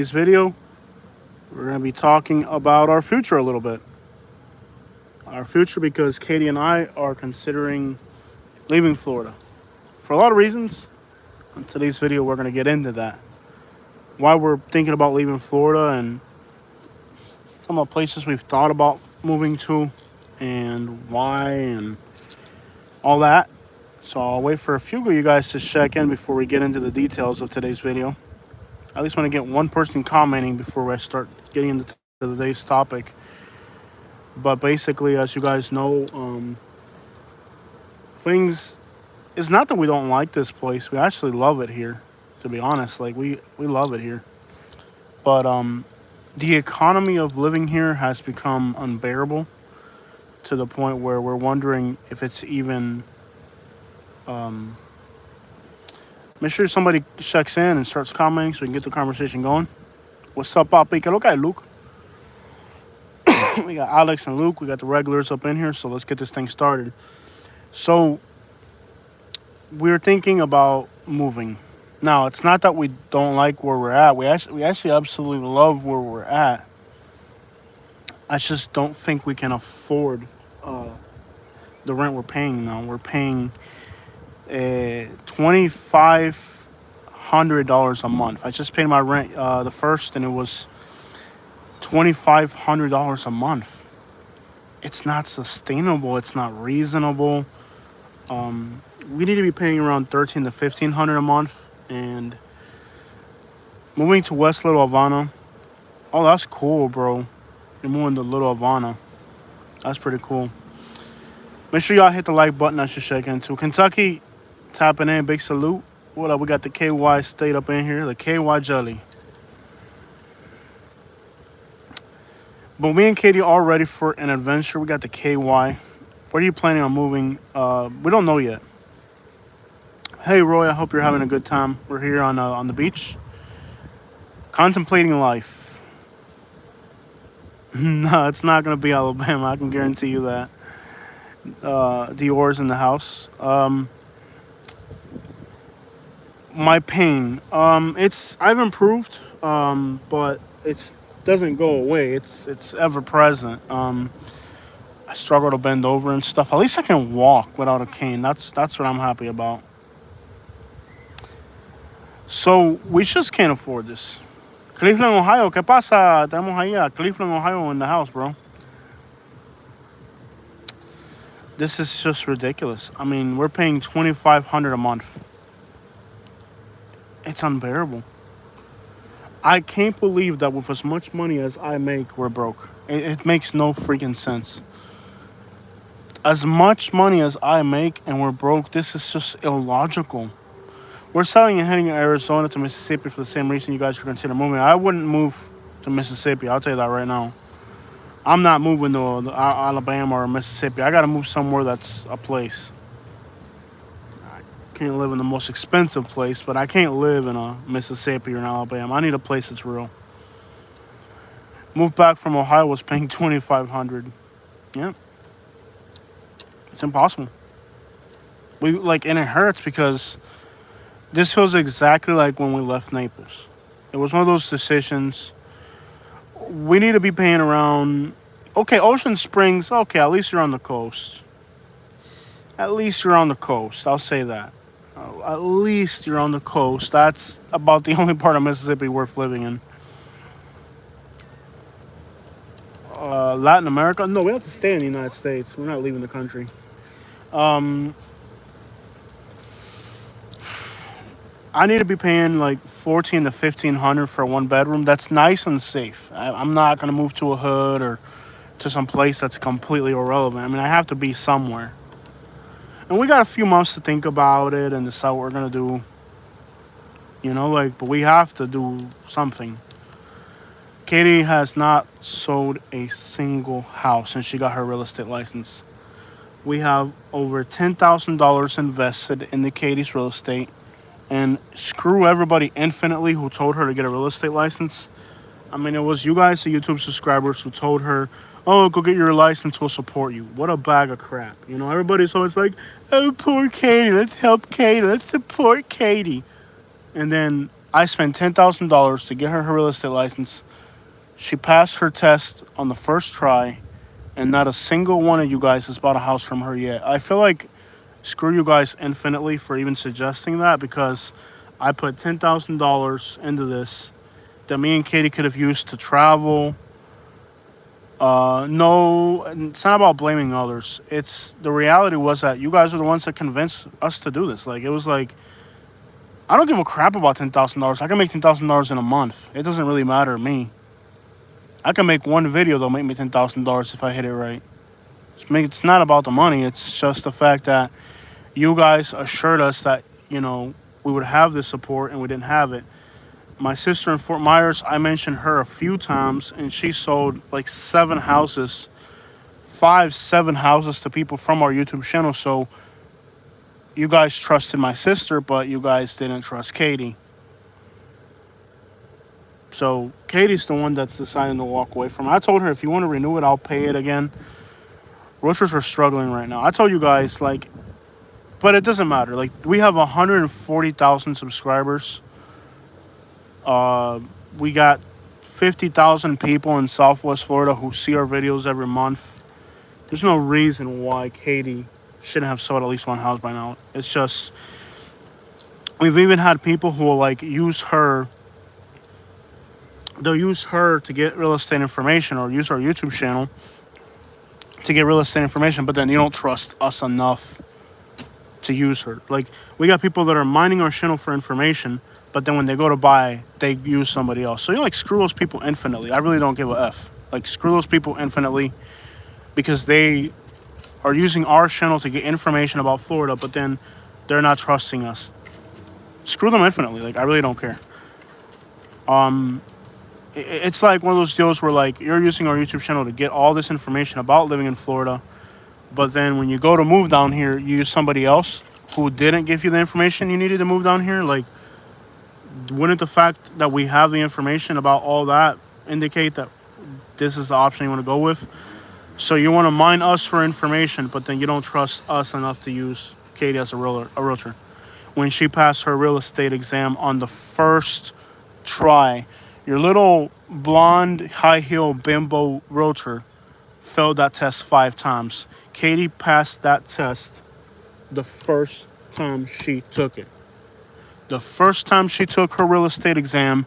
This video, we're going to be talking about our future a little bit. Our future because Katie and I are considering leaving Florida for a lot of reasons. In today's video, we're going to get into that. Why we're thinking about leaving Florida and some of the places we've thought about moving to and why and all that. So I'll wait for a few of you guys to check in before we get into the details of today's video. I at least want to get one person commenting before I start getting into today's topic. But basically, as you guys know, things. It's not that we don't like this place. We actually love it here. To be honest, like we love it here. But the economy of living here has become unbearable to the point where we're wondering if it's even. Um, Make sure somebody checks in and starts commenting so we can get the conversation going. What's up, Papi? Que lo que hay, Luke? We got Alex and Luke. We got the regulars up in here, so let's get this thing started. So, we're thinking about moving. Now, it's not that we don't like where we're at. We actually absolutely love where we're at. I just don't think we can afford the rent we're paying now. We're paying $2,500 a month. I just paid my rent the first, and it was $2,500 a month. It's not sustainable. It's not reasonable. We need to be paying around $1,300 to $1,500 a month, and moving to West Little Havana. Oh, that's cool, bro. You're moving to Little Havana. That's pretty cool. Make sure y'all hit the like button. I should check into Kentucky. Tapping in, big salute. What up? We got the KY State up in here, the KY Jelly. But me and Katie are ready for an adventure. We got the KY. Where are you planning on moving? We don't know yet. Hey, Roy, I hope you're having a good time. We're here on the beach, contemplating life. No, it's not going to be Alabama. I can guarantee you that. Dior's in the house. My pain. I've improved, but it doesn't go away. It's ever present. I struggle to bend over and stuff. At least I can walk without a cane. That's what I'm happy about. So we just can't afford this. Cleveland, Ohio. ¿Qué pasa? Tenemos ahí a Cleveland, Ohio in the house, bro. This is just ridiculous. I mean, we're paying $2,500 a month. It's unbearable. I can't believe that with as much money as I make, we're broke. It makes no freaking sense. As much money as I make and we're broke, this is just illogical. We're selling and heading to Arizona to Mississippi for the same reason you guys should consider moving. I wouldn't move to Mississippi. I'll tell you that right now. I'm not moving to Alabama or Mississippi. I got to move somewhere that's a place. Can't live in the most expensive place, but I can't live in a Mississippi or an Alabama. I need a place that's real. Moved back from Ohio was paying $2,500. Yeah, it's impossible. And it hurts because this feels exactly like when we left Naples. It was one of those decisions. We need to be paying around. Okay, Ocean Springs. Okay, at least you're on the coast. At least you're on the coast. I'll say that. At least you're on the coast. That's about the only part of Mississippi worth living in. Latin America? No, we have to stay in the United States. We're not leaving the country. I need to be paying like $1,400 to $1,500 for a one bedroom. That's nice and safe. I'm not gonna move to a hood or to some place that's completely irrelevant. I mean, I have to be somewhere. And we got a few months to think about it and decide what we're going to do. But we have to do something. Katie has not sold a single house since she got her real estate license. We have over $10,000 invested in the Katie's real estate. And screw everybody infinitely who told her to get a real estate license. I mean, it was you guys, the YouTube subscribers, who told her, oh, go get your license, we'll support you. What a bag of crap. Everybody's always oh, poor Katie, let's help Katie, let's support Katie. And then I spent $10,000 to get her real estate license. She passed her test on the first try, and not a single one of you guys has bought a house from her yet. I feel like screw you guys infinitely for even suggesting that, because I put $10,000 into this that me and Katie could have used to travel. No, it's not about blaming others. It's the reality was that you guys are the ones that convinced us to do this. Like, it was like, I don't give a crap about $10,000. I can make $10,000 in a month. It doesn't really matter to me. I can make one video that'll make me $10,000 if I hit it right. It's not about the money. It's just the fact that you guys assured us that, we would have this support, and we didn't have it. My sister in Fort Myers, I mentioned her a few times, and she sold like 7 houses, 7 houses to people from our YouTube channel. So you guys trusted my sister, but you guys didn't trust Katie. So Katie's the one that's deciding to walk away from it. I told her, if you want to renew it, I'll pay it again. Realtors are struggling right now. I told you guys, but it doesn't matter. Like, we have 140,000 subscribers. We got 50,000 people in Southwest Florida who see our videos every month. There's no reason why Katie shouldn't have sold at least one house by now. It's just, we've even had people who will use her. They'll use her to get real estate information, or use our YouTube channel to get real estate information, but then you don't trust us enough to use her. Like, we got people that are mining our channel for information, but then when they go to buy, they use somebody else. So screw those people infinitely. I really don't give a F. Screw those people infinitely, because they are using our channel to get information about Florida, but then they're not trusting us. Screw them infinitely. I really don't care. It's like one of those deals where you're using our YouTube channel to get all this information about living in Florida, but then when you go to move down here, you use somebody else who didn't give you the information you needed to move down here. Wouldn't the fact that we have the information about all that indicate that this is the option you want to go with? So you want to mine us for information, but then you don't trust us enough to use Katie as a realtor. When she passed her real estate exam on the first try, your little blonde, high-heel bimbo realtor failed that test 5 times. Katie passed that test the first time she took it. The first time she took her real estate exam,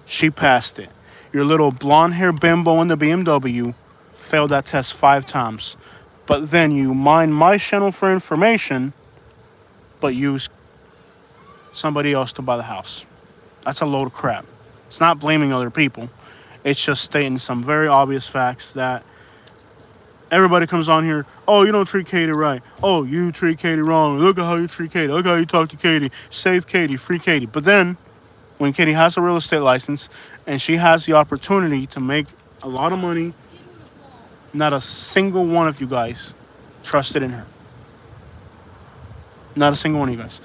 she passed it. Your little blonde-hair bimbo in the BMW failed that test 5 times. But then you mine my channel for information, but use somebody else to buy the house. That's a load of crap. It's not blaming other people. It's just stating some very obvious facts that everybody comes on here. Oh, you don't treat Katie right. Oh, you treat Katie wrong. Look at how you treat Katie. Look how you talk to Katie. Save Katie. Free Katie. But then, when Katie has a real estate license and she has the opportunity to make a lot of money, not a single one of you guys trusted in her. Not a single one of you guys.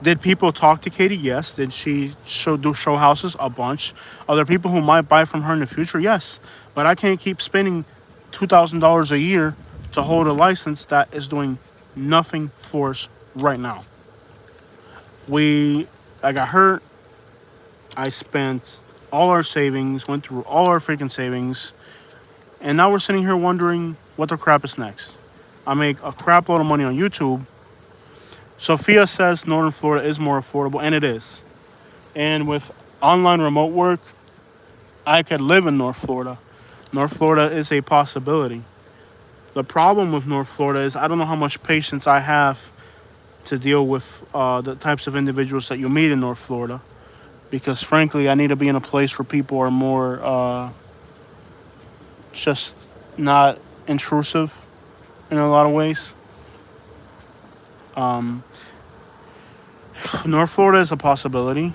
Did people talk to Katie? Yes. Did she show houses? A bunch. Are there people who might buy from her in the future? Yes. But I can't keep spending $2,000 a year to hold a license that is doing nothing for us right now. I got hurt. I spent all our savings, went through all our freaking savings, and now we're sitting here wondering what the crap is next. I make a crap load of money on YouTube. Sophia says Northern Florida is more affordable, and it is. And with online remote work, I could live in North Florida. North Florida is a possibility. The problem with North Florida is I don't know how much patience I have to deal with the types of individuals that you meet in North Florida. Because frankly, I need to be in a place where people are more just not intrusive in a lot of ways. North Florida is a possibility.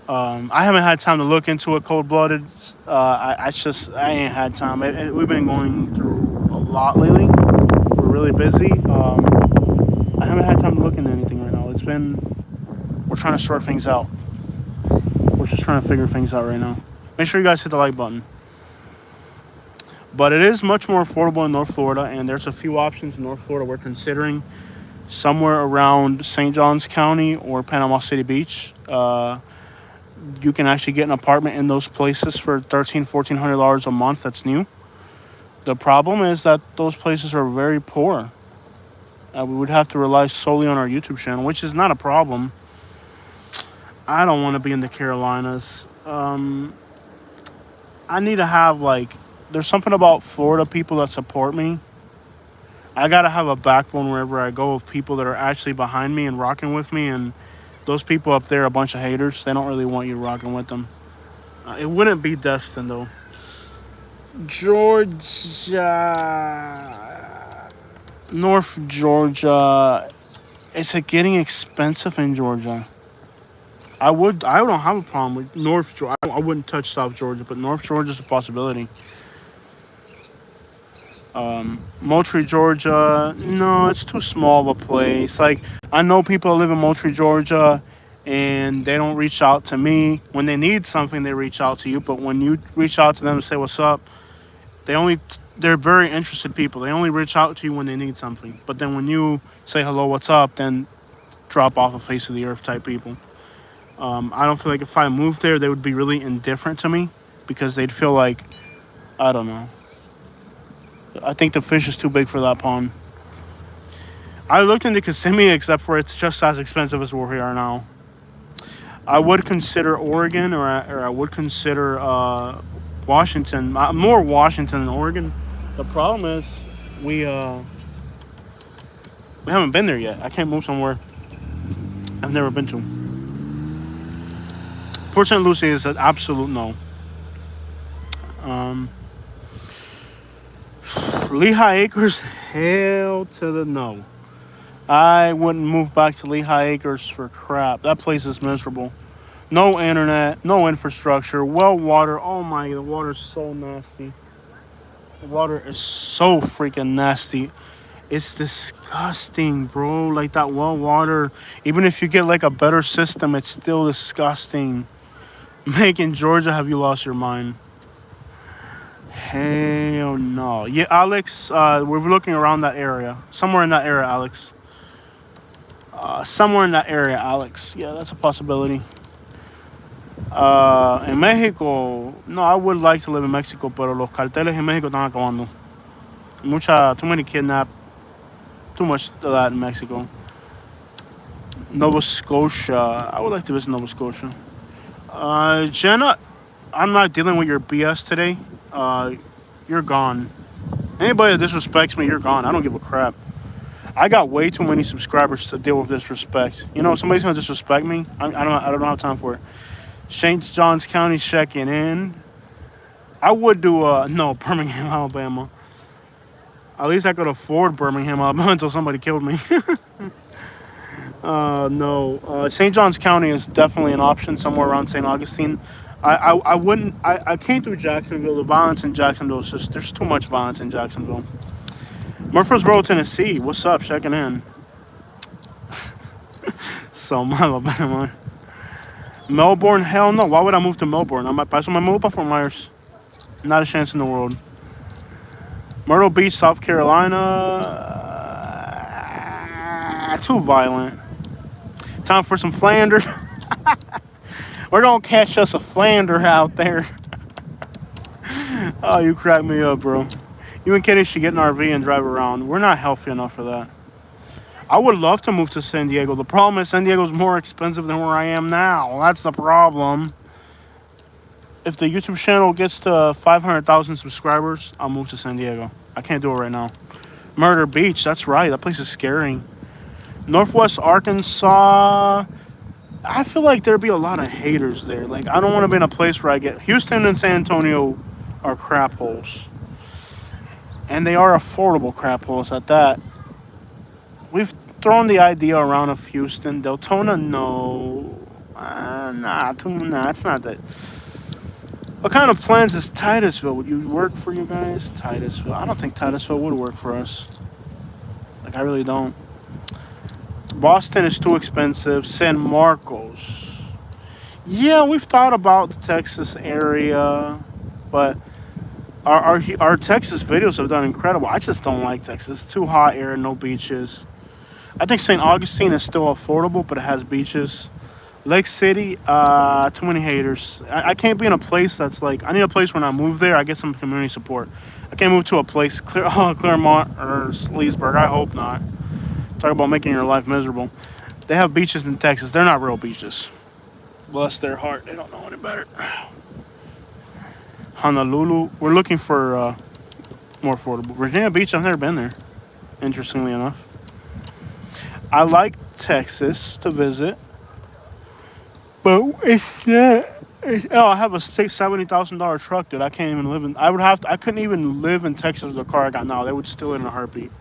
I haven't had time to look into it cold-blooded. I ain't had time. We've been going through a lot lately. We're really busy. I haven't had time to look into anything right now. We're trying to sort things out. We're just trying to figure things out right now. Make sure you guys hit the like button. But it is much more affordable in North Florida, and there's a few options in North Florida we're considering. somewhere around St. Johns County or Panama City Beach. You can actually get an apartment in those places for $1,300-$1,400 a month. That's new. The problem is that those places are very poor. We would have to rely solely on our YouTube channel, which is not a problem. I don't want to be in the Carolinas. I need to have like, there's something about Florida people that support me. I gotta have a backbone wherever I go of people that are actually behind me and rocking with me. And those people up there are a bunch of haters. They don't really want you rocking with them. It wouldn't be Destin though. Georgia, North Georgia. It's getting expensive in Georgia. I don't have a problem with North Georgia. I wouldn't touch South Georgia, but North Georgia is a possibility. Moultrie, Georgia. No, it's too small of a place. Like, I know people that live in Moultrie, Georgia, and they don't reach out to me. When they need something, they reach out to you. But when you reach out to them and say, what's up, they're very interested people. They only reach out to you when they need something. But then when you say, hello, what's up, then drop off the face of the earth type people. I don't feel like if I moved there, they would be really indifferent to me because they'd feel like, I don't know. I think the fish is too big for that pond. I looked into Kissimmee, except for it's just as expensive as where we are now. I would consider Oregon, or I would consider Washington. More Washington than Oregon. The problem is we haven't been there yet. I can't move somewhere I've never been to. Port St. Lucie is an absolute no. Lehigh Acres, hell to the no. I wouldn't move back to Lehigh Acres for crap. That place is miserable. No internet, no infrastructure, well water. Oh my, the water's so nasty. The water is so freaking nasty. It's disgusting, bro. Like that well water, even if you get like a better system, it's still disgusting. Macon, Georgia, have you lost your mind? Hell no. Yeah, Alex, we're looking around that area. Somewhere in that area, Alex. Somewhere in that area, Alex. Yeah, that's a possibility. En Mexico, no, I would like to live in Mexico, pero los carteles en Mexico están acabando. Too many kidnap. Too much of that in Mexico. Nova Scotia. I would like to visit Nova Scotia. Jenna, I'm not dealing with your BS today. You're gone. Anybody that disrespects me, you're gone. I don't give a crap. I got way too many subscribers to deal with disrespect. You know, if somebody's gonna disrespect me, I don't have time for it. St. Johns County checking in. I would do no, Birmingham, Alabama. At least I could afford Birmingham, Alabama until somebody killed me. No. St. Johns County is definitely an option, somewhere around St. Augustine. I wouldn't. I came through Jacksonville. The violence in Jacksonville is just, there's too much violence in Jacksonville. Murfreesboro, Tennessee. What's up? Checking in. So, Alabama. Melbourne, hell no. Why would I move to Melbourne? Para eso me mudo para Fort Myers. Not a chance in the world. Myrtle Beach, South Carolina. Too violent. Time for some Flanders. We're gonna catch us a Flander out there. Oh, you crack me up, bro. You and Kitty should get an RV and drive around. We're not healthy enough for that. I would love to move to San Diego. The problem is San Diego's more expensive than where I am now. That's the problem. If the YouTube channel gets to 500,000 subscribers, I'll move to San Diego. I can't do it right now. Murder Beach, that's right. That place is scary. Northwest Arkansas, I feel like there'd be a lot of haters there. Like, I don't want to be in a place where I get... Houston and San Antonio are crap holes. And they are affordable crap holes at that. We've thrown the idea around of Houston. Deltona, no. Nah, it's not that. What kind of plans is Titusville? Would you work for you guys? Titusville. I don't think Titusville would work for us. Like, I really don't. Boston is too expensive. San Marcos. Yeah, we've thought about the Texas area, but our Texas videos have done incredible. I just don't like Texas. It's too hot air, no beaches. I think St. Augustine is still affordable, but it has beaches. Lake City, too many haters. I can't be in a place that's like, I need a place when I move there, I get some community support. I can't move to a place, Claremont or Leesburg. I hope not. Talk about making your life miserable. They have beaches in Texas. They're not real beaches. Bless their heart. They don't know any better. Honolulu. We're looking for more affordable. Virginia Beach, I've never been there, interestingly enough. I like Texas to visit, but it's not. Oh, I have a $70,000 truck, dude. I can't even live in. I would have to. I couldn't even live in Texas with the car I got now. They would steal it in a heartbeat.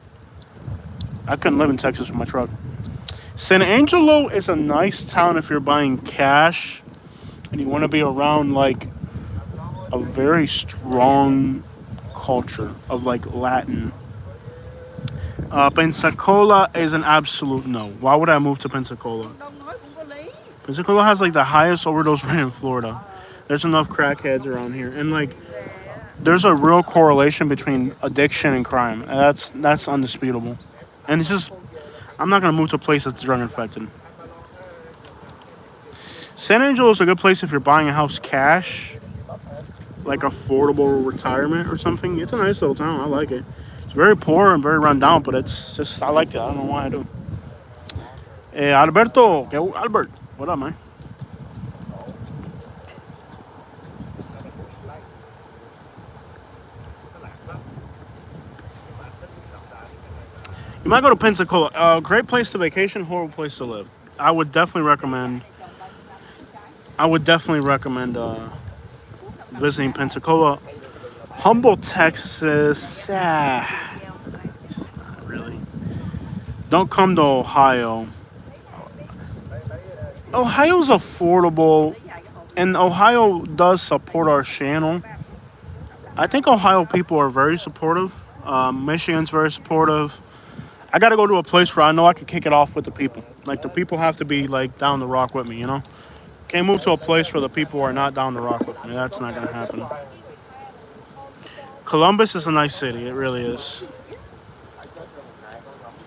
I couldn't live in Texas with my truck. San Angelo is a nice town if you're buying cash and you want to be around like a very strong culture of like Latin. Pensacola is an absolute no. Why would I move to Pensacola? Pensacola has like the highest overdose rate in Florida. There's enough crackheads around here, and like there's a real correlation between addiction and crime. That's undisputable. And it's just I'm not gonna move to a place that's drug infected. San Angelo is a good place if you're buying a house cash, like affordable retirement or something. It's a nice little town. I like it. It's very poor and very run down, but it's just I like it. I don't know why I do. Alberto, Albert, what up, man? You might go to Pensacola. Great place to vacation, horrible place to live. I would definitely recommend. I would definitely recommend visiting Pensacola. Humboldt, Texas. Just not really. Don't come to Ohio. Ohio's affordable, and Ohio does support our channel. I think Ohio people are very supportive. Michigan's very supportive. I got to go to a place where I know I can kick it off with the people. Like the people have to be like down the rock with me, you know. Can't move to a place where the people are not down the rock with me. That's not gonna happen. Columbus is a nice city. It really is.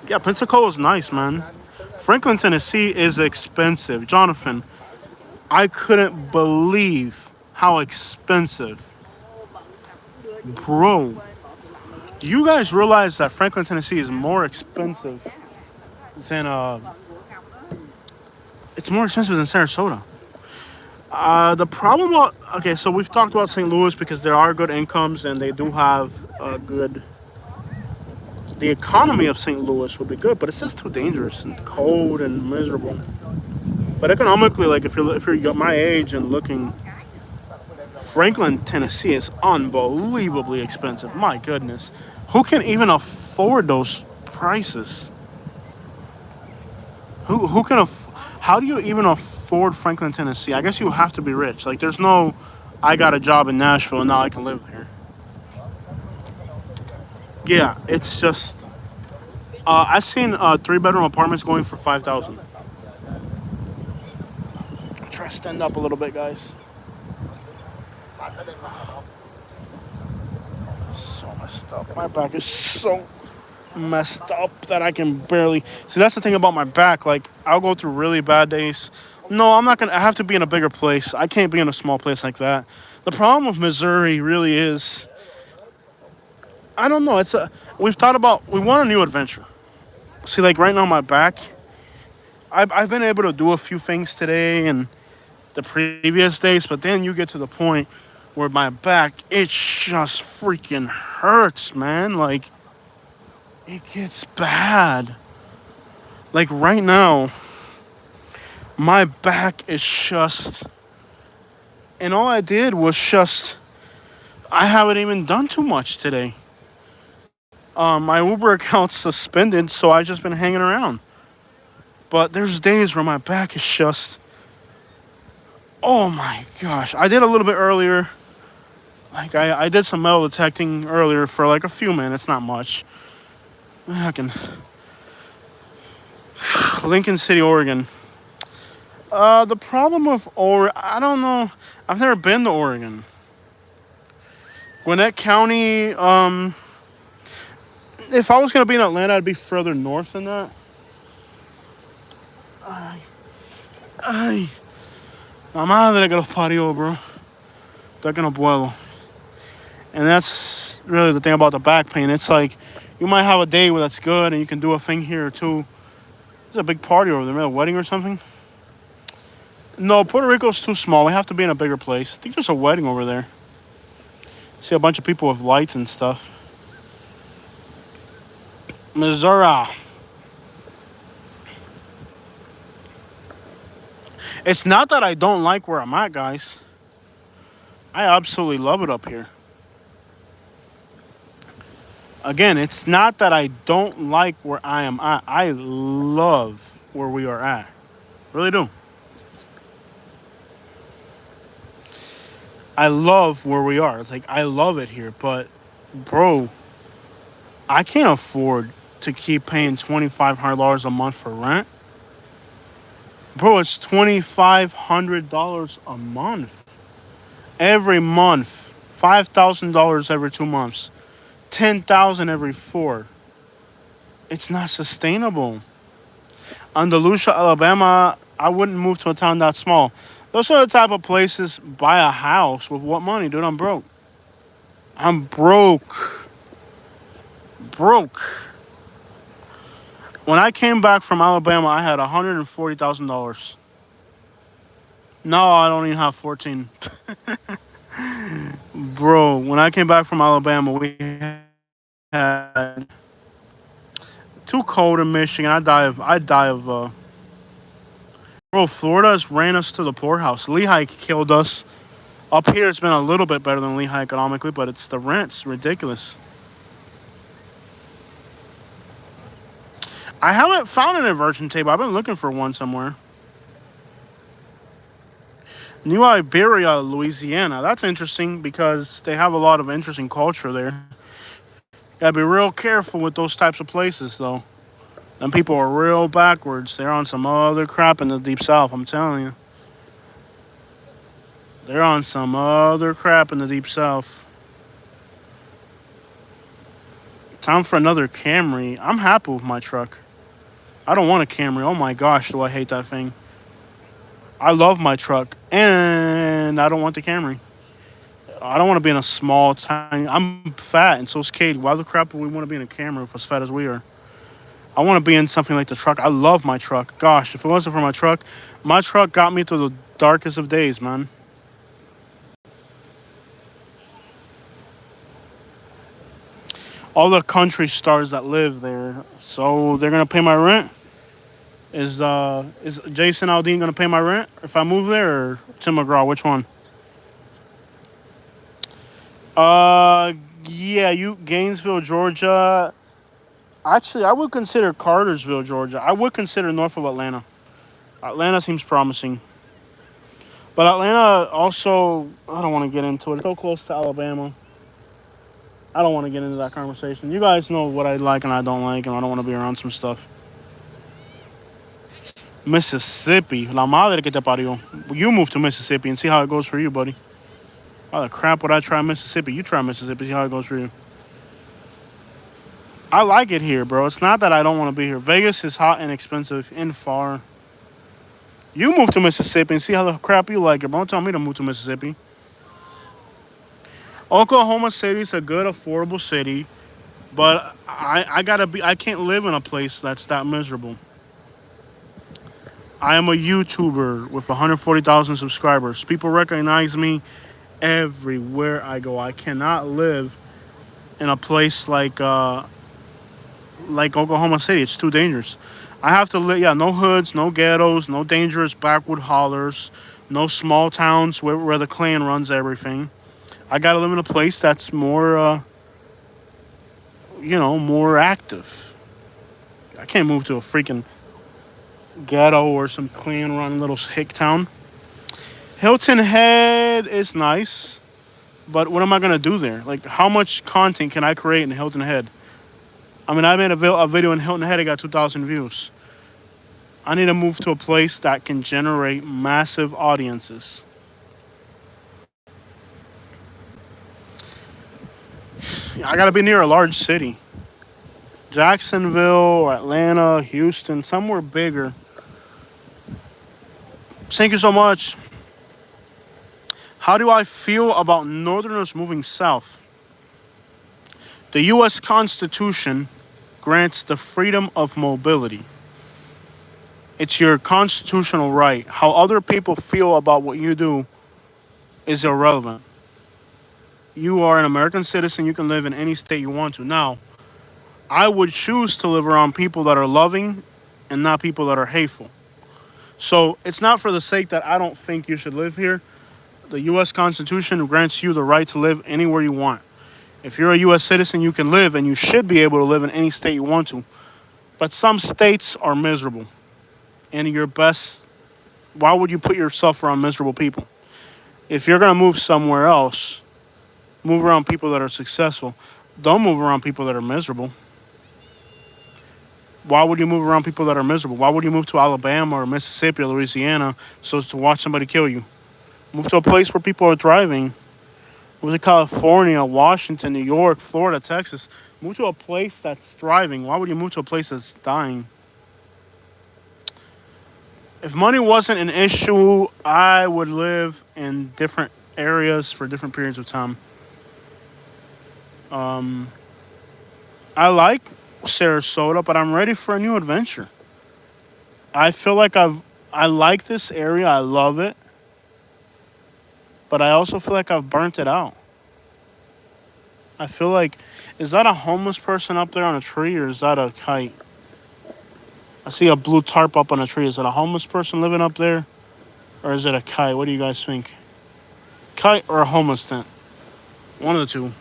Yeah, Pensacola's nice, man. Franklin, Tennessee is expensive. Jonathan, I couldn't believe how expensive. Bro, you guys realize that Franklin, Tennessee is more expensive than it's more expensive than Sarasota. The problem, okay, so we've talked about St. Louis because there are good incomes and they do have a good. The economy of St. Louis would be good, but it's just too dangerous and cold and miserable. But economically, like if you're my age and looking, Franklin, Tennessee is unbelievably expensive. My goodness, who can even afford those prices? Who can how do you even afford Franklin, Tennessee? I guess you have to be rich. Like there's no, I got a job in Nashville and now I can live here. Yeah, it's just. I've seen 3-bedroom apartments going for 5,000. Try to stand up a little bit, guys. So messed up. My back is so messed up that I can barely see. That's the thing about my back. Like I'll go through really bad days. No, I'm not gonna. I have to be in a bigger place. I can't be in a small place like that. The problem with Missouri really is. I don't know. We've thought about. We want a new adventure. See, like right now, my back. I've been able to do a few things today and the previous days, but then you get to the point where my back it just freaking hurts, man. Like it gets bad. Like right now, my back is just, and all I did was just. I haven't even done too much today. My Uber account's suspended, so I've just been hanging around. But there's days where my back is just, oh my gosh. I did a little bit earlier. Like I did some metal detecting earlier for like a few minutes, not much. I can. Lincoln City, Oregon. The problem with Oregon, I don't know. I've never been to Oregon. Gwinnett County, if I was going to be in Atlanta, I'd be further north than that. Ay, ay. La madre que los parió, bro. Está que no puedo. And that's really the thing about the back pain. It's like you might have a day where that's good and you can do a thing here or two. There's a big party over there, maybe a wedding or something. No, Puerto Rico's too small. We have to be in a bigger place. I think there's a wedding over there. See a bunch of people with lights and stuff. Missouri. It's not that I don't like where I'm at, guys. I absolutely love it up here. Again, it's not that I don't like where I am at. I love where we are at. Really do. I love where we are. It's like I love it here, but bro, I can't afford to keep paying $2,500 a month for rent. Bro, it's $2,500 a month. Every month. $5,000 every 2 months. $10,000 every 4. It's not sustainable. Andalusia, Alabama, I wouldn't move to a town that small. Those are the type of places, buy a house with what money, dude? I'm broke. I'm broke. Broke. When I came back from Alabama, I had $140,000. No, I don't even have 14. Bro, when I came back from Alabama, we had too cold in Michigan. I die of bro, Florida's ran us to the poorhouse. Lehigh killed us. Up here it's been a little bit better than Lehigh economically, but it's the rent's ridiculous. I haven't found an inversion table. I've been looking for one somewhere. New Iberia, Louisiana. That's interesting because they have a lot of interesting culture there. Gotta be real careful with those types of places, though. And people are real backwards. They're on some other crap in the deep south, I'm telling you. They're on some other crap in the deep south. Time for another Camry. I'm happy with my truck. I don't want a Camry. Oh my gosh, do I hate that thing. I love my truck, and I don't want the Camry. I don't want to be in a small, tiny... I'm fat, and so is Kate. Why the crap would we want to be in a Camry if as fat as we are? I want to be in something like the truck. I love my truck. Gosh, if it wasn't for my truck got me through the darkest of days, man. All the country stars that live there, so they're gonna pay my rent. Is Jason Aldean gonna pay my rent if I move there, or Tim McGraw? Which one? Yeah, you Gainesville, Georgia. Actually, I would consider Cartersville, Georgia. I would consider north of Atlanta. Atlanta seems promising. But Atlanta also, I don't want to get into it. It's so close to Alabama. I don't want to get into that conversation. You guys know what I like and I don't like, and I don't want to be around some stuff. Mississippi. La madre que te parió. You move to Mississippi and see how it goes for you, buddy. Why the crap would I try Mississippi? You try Mississippi, see how it goes for you. I like it here, bro. It's not that I don't want to be here. Vegas is hot and expensive and far. You move to Mississippi and see how the crap you like it. Don't tell me to move to Mississippi. Oklahoma City's a good, affordable city, but I can't live in a place that's that miserable. I am a YouTuber with 140,000 subscribers. People recognize me everywhere I go. I cannot live in a place like Oklahoma City. It's too dangerous. I have to live, yeah, no hoods, no ghettos, no dangerous backwood hollers, no small towns where the Klan runs everything. I gotta live in a place that's more, more active. I can't move to a freaking ghetto or some Klan-run little hick town. Hilton Head is nice, but what am I gonna do there? Like, how much content can I create in Hilton Head? I mean, I made a video in Hilton Head. It got 2,000 views. I need to move to a place that can generate massive audiences. I got to be near a large city. Jacksonville, or Atlanta, Houston, somewhere bigger. Thank you so much. How do I feel about Northerners moving south? The U.S. Constitution grants the freedom of mobility. It's your constitutional right. How other people feel about what you do is irrelevant. You are an American citizen. You can live in any state you want to. Now, I would choose to live around people that are loving and not people that are hateful. So it's not for the sake that I don't think you should live here. The U.S. Constitution grants you the right to live anywhere you want. If you're a U.S. citizen, you can live and you should be able to live in any state you want to. But some states are miserable. And your best, why would you put yourself around miserable people? If you're going to move somewhere else, move around people that are successful. Don't move around people that are miserable. Why would you move around people that are miserable? Why would you move to Alabama or Mississippi or Louisiana so as to watch somebody kill you? Move to a place where people are thriving. Move to California, Washington, New York, Florida, Texas. Move to a place that's thriving. Why would you move to a place that's dying? If money wasn't an issue, I would live in different areas for different periods of time. I like Sarasota, but I'm ready for a new adventure. I feel like I like this area. I love it. But I also feel like I've burnt it out. I feel like, is that a homeless person up there on a tree or is that a kite? I see a blue tarp up on a tree. Is it a homeless person living up there? Or is it a kite? What do you guys think? Kite or a homeless tent? One of the two.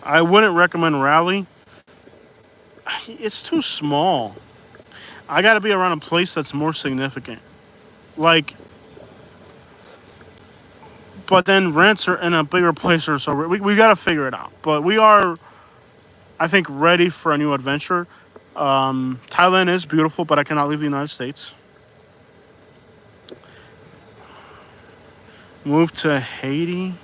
I wouldn't recommend Raleigh. It's too small. I gotta be around a place that's more significant. Like, but then rents are in a bigger place or so. We gotta figure it out. But we are, I think, ready for a new adventure. Thailand is beautiful, but I cannot leave the United States. Move to Haiti.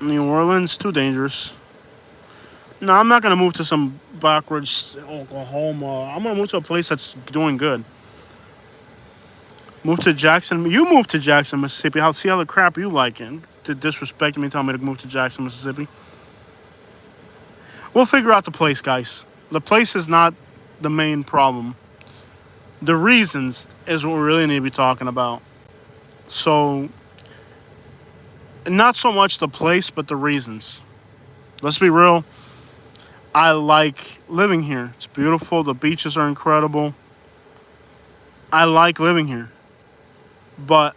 New Orleans, too dangerous. No, I'm not gonna move to some backwards Oklahoma. I'm gonna move to a place that's doing good. Move to Jackson. You moved to Jackson, Mississippi. I'll see how the crap you like it. To disrespect me, tell me to move to Jackson, Mississippi. We'll figure out the place, guys. The place is not the main problem. The reasons is what we really need to be talking about. So, not so much the place, but the reasons. Let's be real. I like living here. It's beautiful. The beaches are incredible. I like living here. But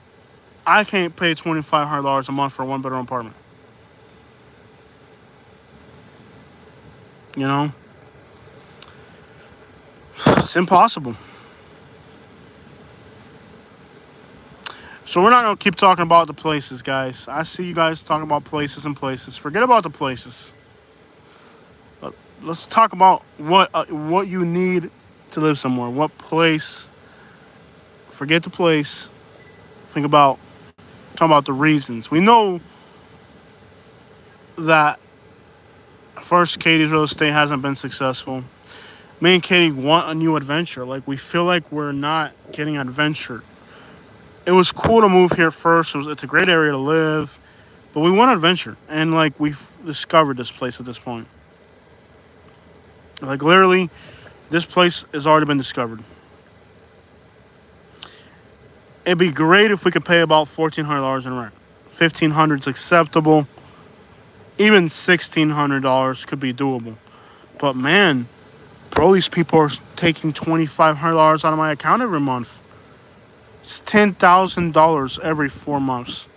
I can't pay $2,500 a month for a one-bedroom apartment. You know? It's impossible. So we're not going to keep talking about the places, guys. I see you guys talking about places and places. Forget about the places. Let's talk about what you need to live somewhere. What place. Forget the place. Talk about the reasons. We know that first Katie's real estate hasn't been successful. Me and Katie want a new adventure. Like, we feel like we're not getting adventure. It was cool to move here first. It's a great area to live. But we want adventure. And, like, we've discovered this place at this point. Like, literally, this place has already been discovered. It'd be great if we could pay about $1,400 in rent. $1,500 is acceptable. Even $1,600 could be doable. But, man, bro, these people are taking $2,500 out of my account every month. It's $10,000 every 4 months.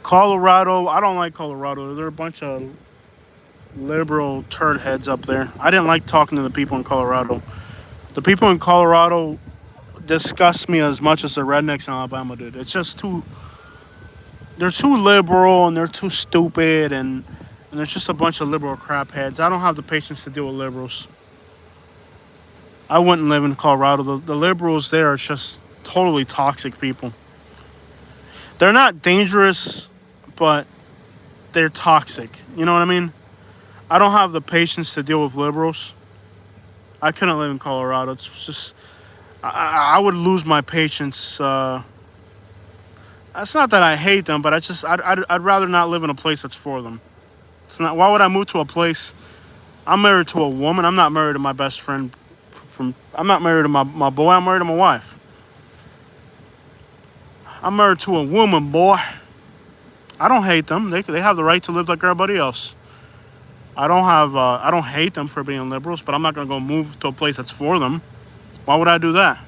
Colorado, I don't like Colorado. There are a bunch of liberal turd heads up there. I didn't like talking to the people in Colorado. The people in Colorado disgust me as much as the rednecks in Alabama did. It's just they're too liberal and they're too stupid and there's just a bunch of liberal crap heads. I don't have the patience to deal with liberals. I wouldn't live in Colorado. The liberals there are just totally toxic people. They're not dangerous but they're toxic. You know what I mean? I don't have the patience to deal with liberals. I couldn't live in Colorado. It's just I would lose my patience. It's not that I hate them, but I'd rather not live in a place that's for them. It's not. Why would I move to a place? I'm married to a woman. I'm not married to my best friend. I'm not married to my boy. I'm married to my wife. I'm married to a woman, boy. I don't hate them. They have the right to live like everybody else. I don't hate them for being liberals, but I'm not gonna go move to a place that's for them. Why would I do that?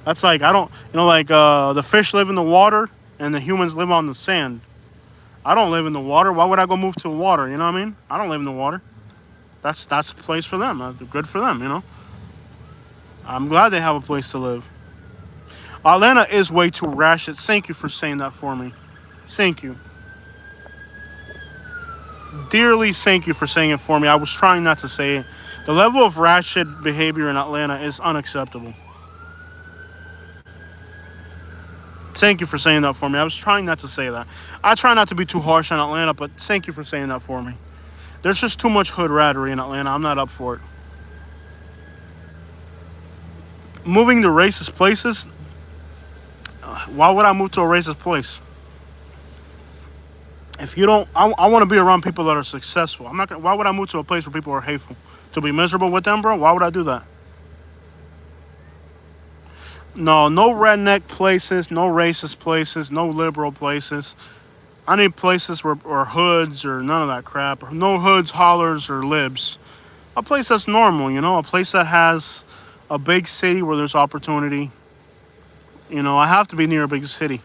That's like I don't like the fish live in the water and the humans live on the sand. I don't live in the water. Why would I go move to the water? You know what I mean? I don't live in the water. That's a place for them. Good for them, you know. I'm glad they have a place to live. Atlanta is way too ratchet. Thank you for saying that for me. Thank you. Dearly thank you for saying it for me. I was trying not to say it. The level of ratchet behavior in Atlanta is unacceptable. Thank you for saying that for me. I was trying not to say that. I try not to be too harsh on Atlanta, but thank you for saying that for me. There's just too much hood rattery in Atlanta. I'm not up for it. Moving to racist places? Why would I move to a racist place? If you don't, I want to be around people that are successful. I'm not gonna. Why would I move to a place where people are hateful? To be miserable with them, bro? Why would I do that? No redneck places, no racist places, no liberal places. I need places where or hoods or none of that crap. No hoods, hollers, or libs. A place that's normal, you know. A place that has a big city where there's opportunity. You know, I have to be near a big city.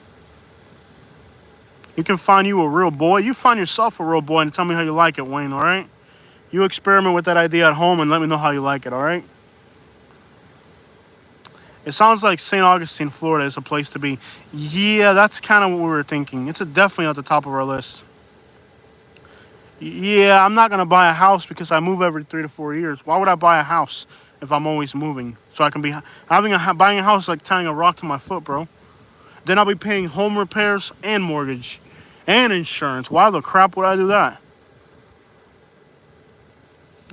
You can find you a real boy. You find yourself a real boy and tell me how you like it, Wayne, all right? You experiment with that idea at home and let me know how you like it, all right? It sounds like St. Augustine, Florida is a place to be. Yeah, that's kind of what we were thinking. It's definitely at the top of our list. Yeah, I'm not going to buy a house because I move every 3 to 4 years. Why would I buy a house if I'm always moving? So I can be buying a house like tying a rock to my foot, bro. Then I'll be paying home repairs and mortgage and insurance. Why the crap would I do that?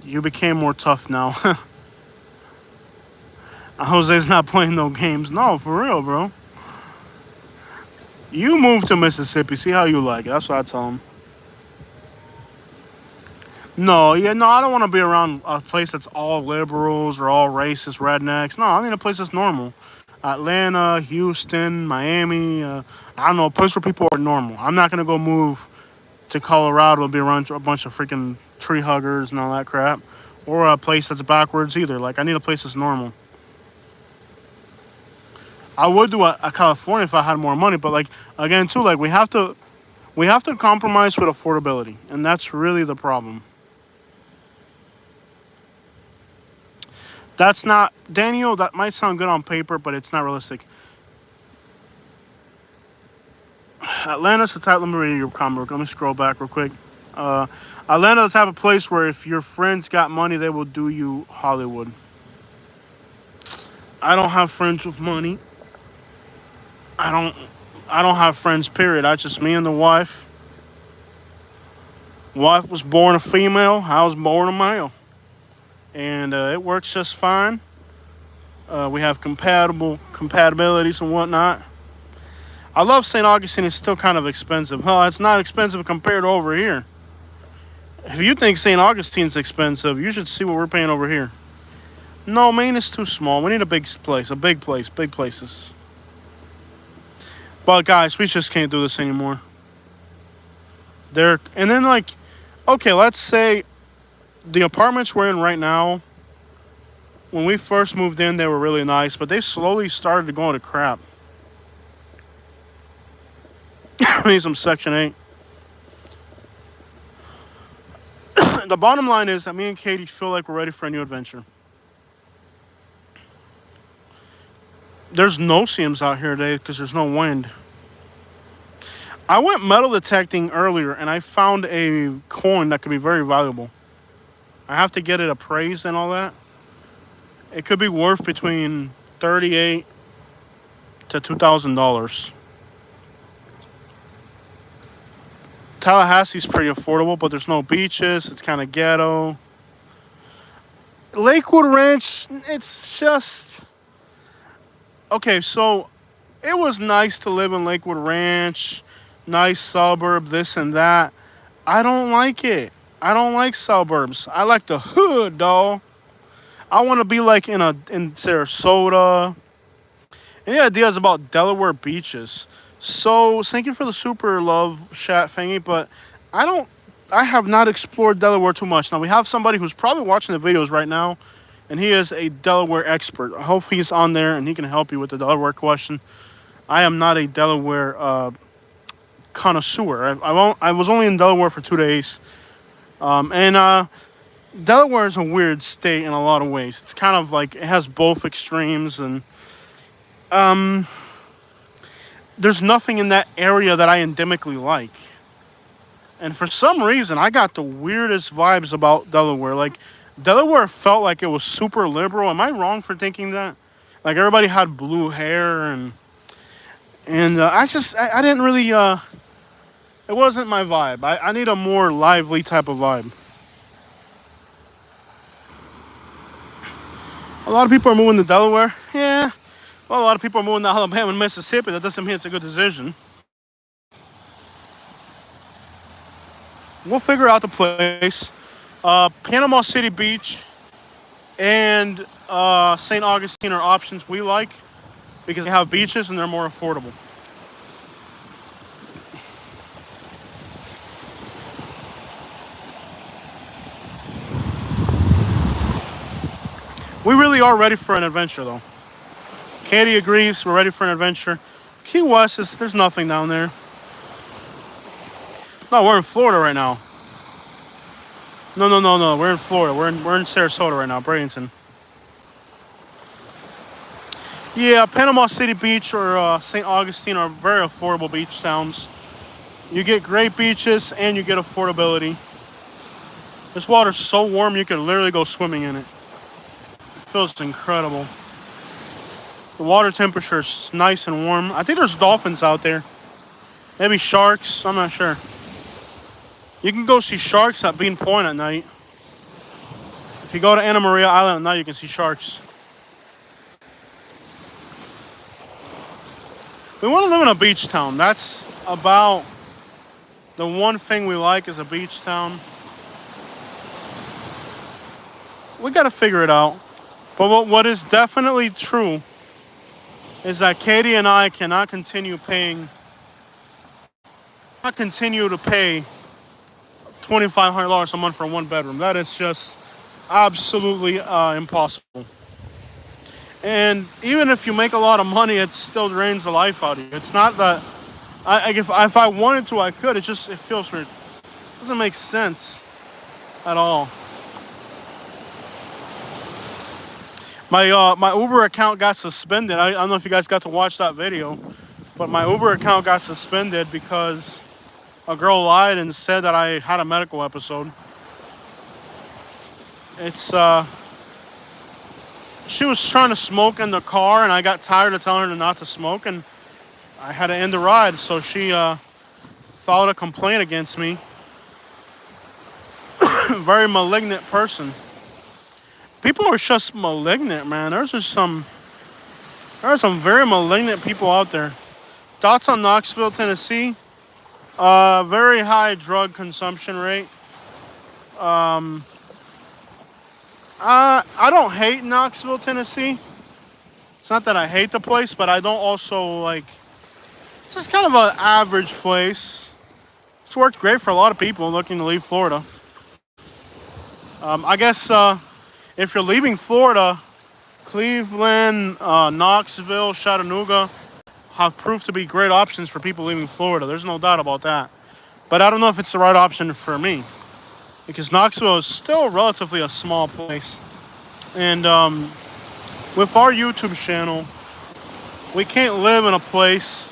You became more tough now. Jose's not playing no games. No, for real, bro. You move to Mississippi. See how you like it. That's what I tell him. No, I don't want to be around a place that's all liberals or all racist rednecks. No, I need a place that's normal. Atlanta, Houston, Miami. I don't know, a place where people are normal. I'm not going to go move to Colorado and be around a bunch of freaking tree huggers and all that crap. Or a place that's backwards either. Like, I need a place that's normal. I would do a California if I had more money, but like again too, like we have to compromise with affordability, and that's really the problem. That's not Daniel. That might sound good on paper, but it's not realistic. Atlanta's the type. Let me read your comment. Let me scroll back real quick. Uh, Atlanta's the type of place where if your friends got money, they will do you Hollywood. I don't have friends with money. I don't. I don't have friends. Period. I just me and the wife. Wife was born a female. I was born a male, and it works just fine. We have compatibilities and whatnot. I love St. Augustine. It's still kind of expensive. Well, it's not expensive compared to over here. If you think St. Augustine's expensive, you should see what we're paying over here. No, Maine is too small. We need a big place, big places. But guys, we just can't do this anymore. And then like, okay, let's say the apartments we're in right now. When we first moved in, they were really nice, but they slowly started to go into crap. I need some Section 8. The bottom line is that me and Katie feel like we're ready for a new adventure. There's no seams out here today because there's no wind. I went metal detecting earlier and I found a coin that could be very valuable. I have to get it appraised and all that. It could be worth between $38 to $2,000. Tallahassee's pretty affordable, but there's no beaches. It's kind of ghetto. Lakewood Ranch, it's just okay. So it was nice to live in Lakewood Ranch, nice suburb, this and that. I don't like it. I don't like suburbs. I like the hood, dawg. I want to be like in Sarasota. Any ideas about Delaware beaches? So thank you for the super love chat thingy, but I have not explored Delaware too much. Now we have somebody who's probably watching the videos right now, and he is a Delaware expert. I hope he's on there and he can help you with the Delaware question. I am not a Delaware connoisseur. I was only in Delaware for 2 days, and Delaware is a weird state in a lot of ways. It's kind of like it has both extremes, and there's nothing in that area that I endemically like. And for some reason, I got the weirdest vibes about Delaware. Like, Delaware felt like it was super liberal. Am I wrong for thinking that? Like, everybody had blue hair, and I didn't really, it wasn't my vibe. I need a more lively type of vibe. A lot of people are moving to Delaware. Yeah. Well, a lot of people are moving to Alabama and Mississippi. That doesn't mean it's a good decision. We'll figure out the place. Panama City Beach and St. Augustine are options we like because they have beaches and they're more affordable. We really are ready for an adventure, though. Katie agrees. We're ready for an adventure. Key West there's nothing down there. No, we're in Florida right now. No. We're in Florida. We're in Sarasota right now, Bradenton. Yeah, Panama City Beach or St. Augustine are very affordable beach towns. You get great beaches and you get affordability. This water's so warm you can literally go swimming in it. It feels incredible. The water temperature is nice and warm. I think there's dolphins out there. Maybe sharks. I'm not sure. You can go see sharks at Bean Point at night. If you go to Anna Maria Island at night, you can see sharks. We want to live in a beach town. That's about the one thing we like is a beach town. We got to figure it out. But what is definitely true is that Katie and I cannot continue to pay $2,500 a month for a one bedroom. That is just absolutely impossible. And even if you make a lot of money, it still drains the life out of you. It's not that if I wanted to, I could. It feels weird. It doesn't make sense at all. My Uber account got suspended. I don't know if you guys got to watch that video, but my Uber account got suspended because a girl lied and said that I had a medical episode. She was trying to smoke in the car, and I got tired of telling her not to smoke, and I had to end the ride. So she filed a complaint against me. Very malignant person. People are just malignant, man. There are some very malignant people out there. Thoughts on Knoxville, Tennessee? Very high drug consumption rate. I don't hate Knoxville, Tennessee. It's not that I hate the place, but I don't also like. It's just kind of an average place. It's worked great for a lot of people looking to leave Florida. I guess if you're leaving Florida, Cleveland, Knoxville, Chattanooga have proved to be great options for people leaving Florida. There's no doubt about that. But I don't know if it's the right option for me, because Knoxville is still relatively a small place. And with our YouTube channel, we can't live in a place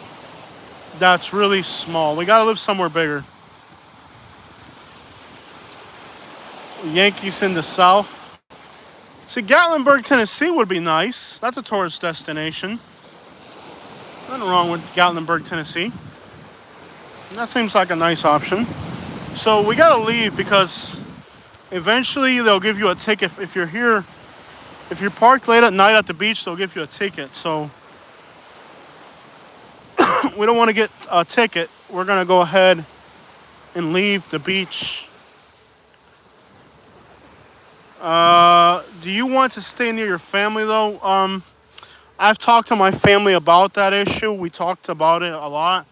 that's really small. We gotta live somewhere bigger. Yankees in the South. See, Gatlinburg, Tennessee would be nice. That's a tourist destination. Nothing wrong with Gatlinburg, Tennessee. That seems like a nice option. So we gotta leave because eventually they'll give you a ticket if you're here. If you're parked late at night at the beach, they'll give you a ticket. So we don't want to get a ticket. We're gonna go ahead and leave the beach. Do you want to stay near your family though? I've talked to my family about that issue. We talked about it a lot.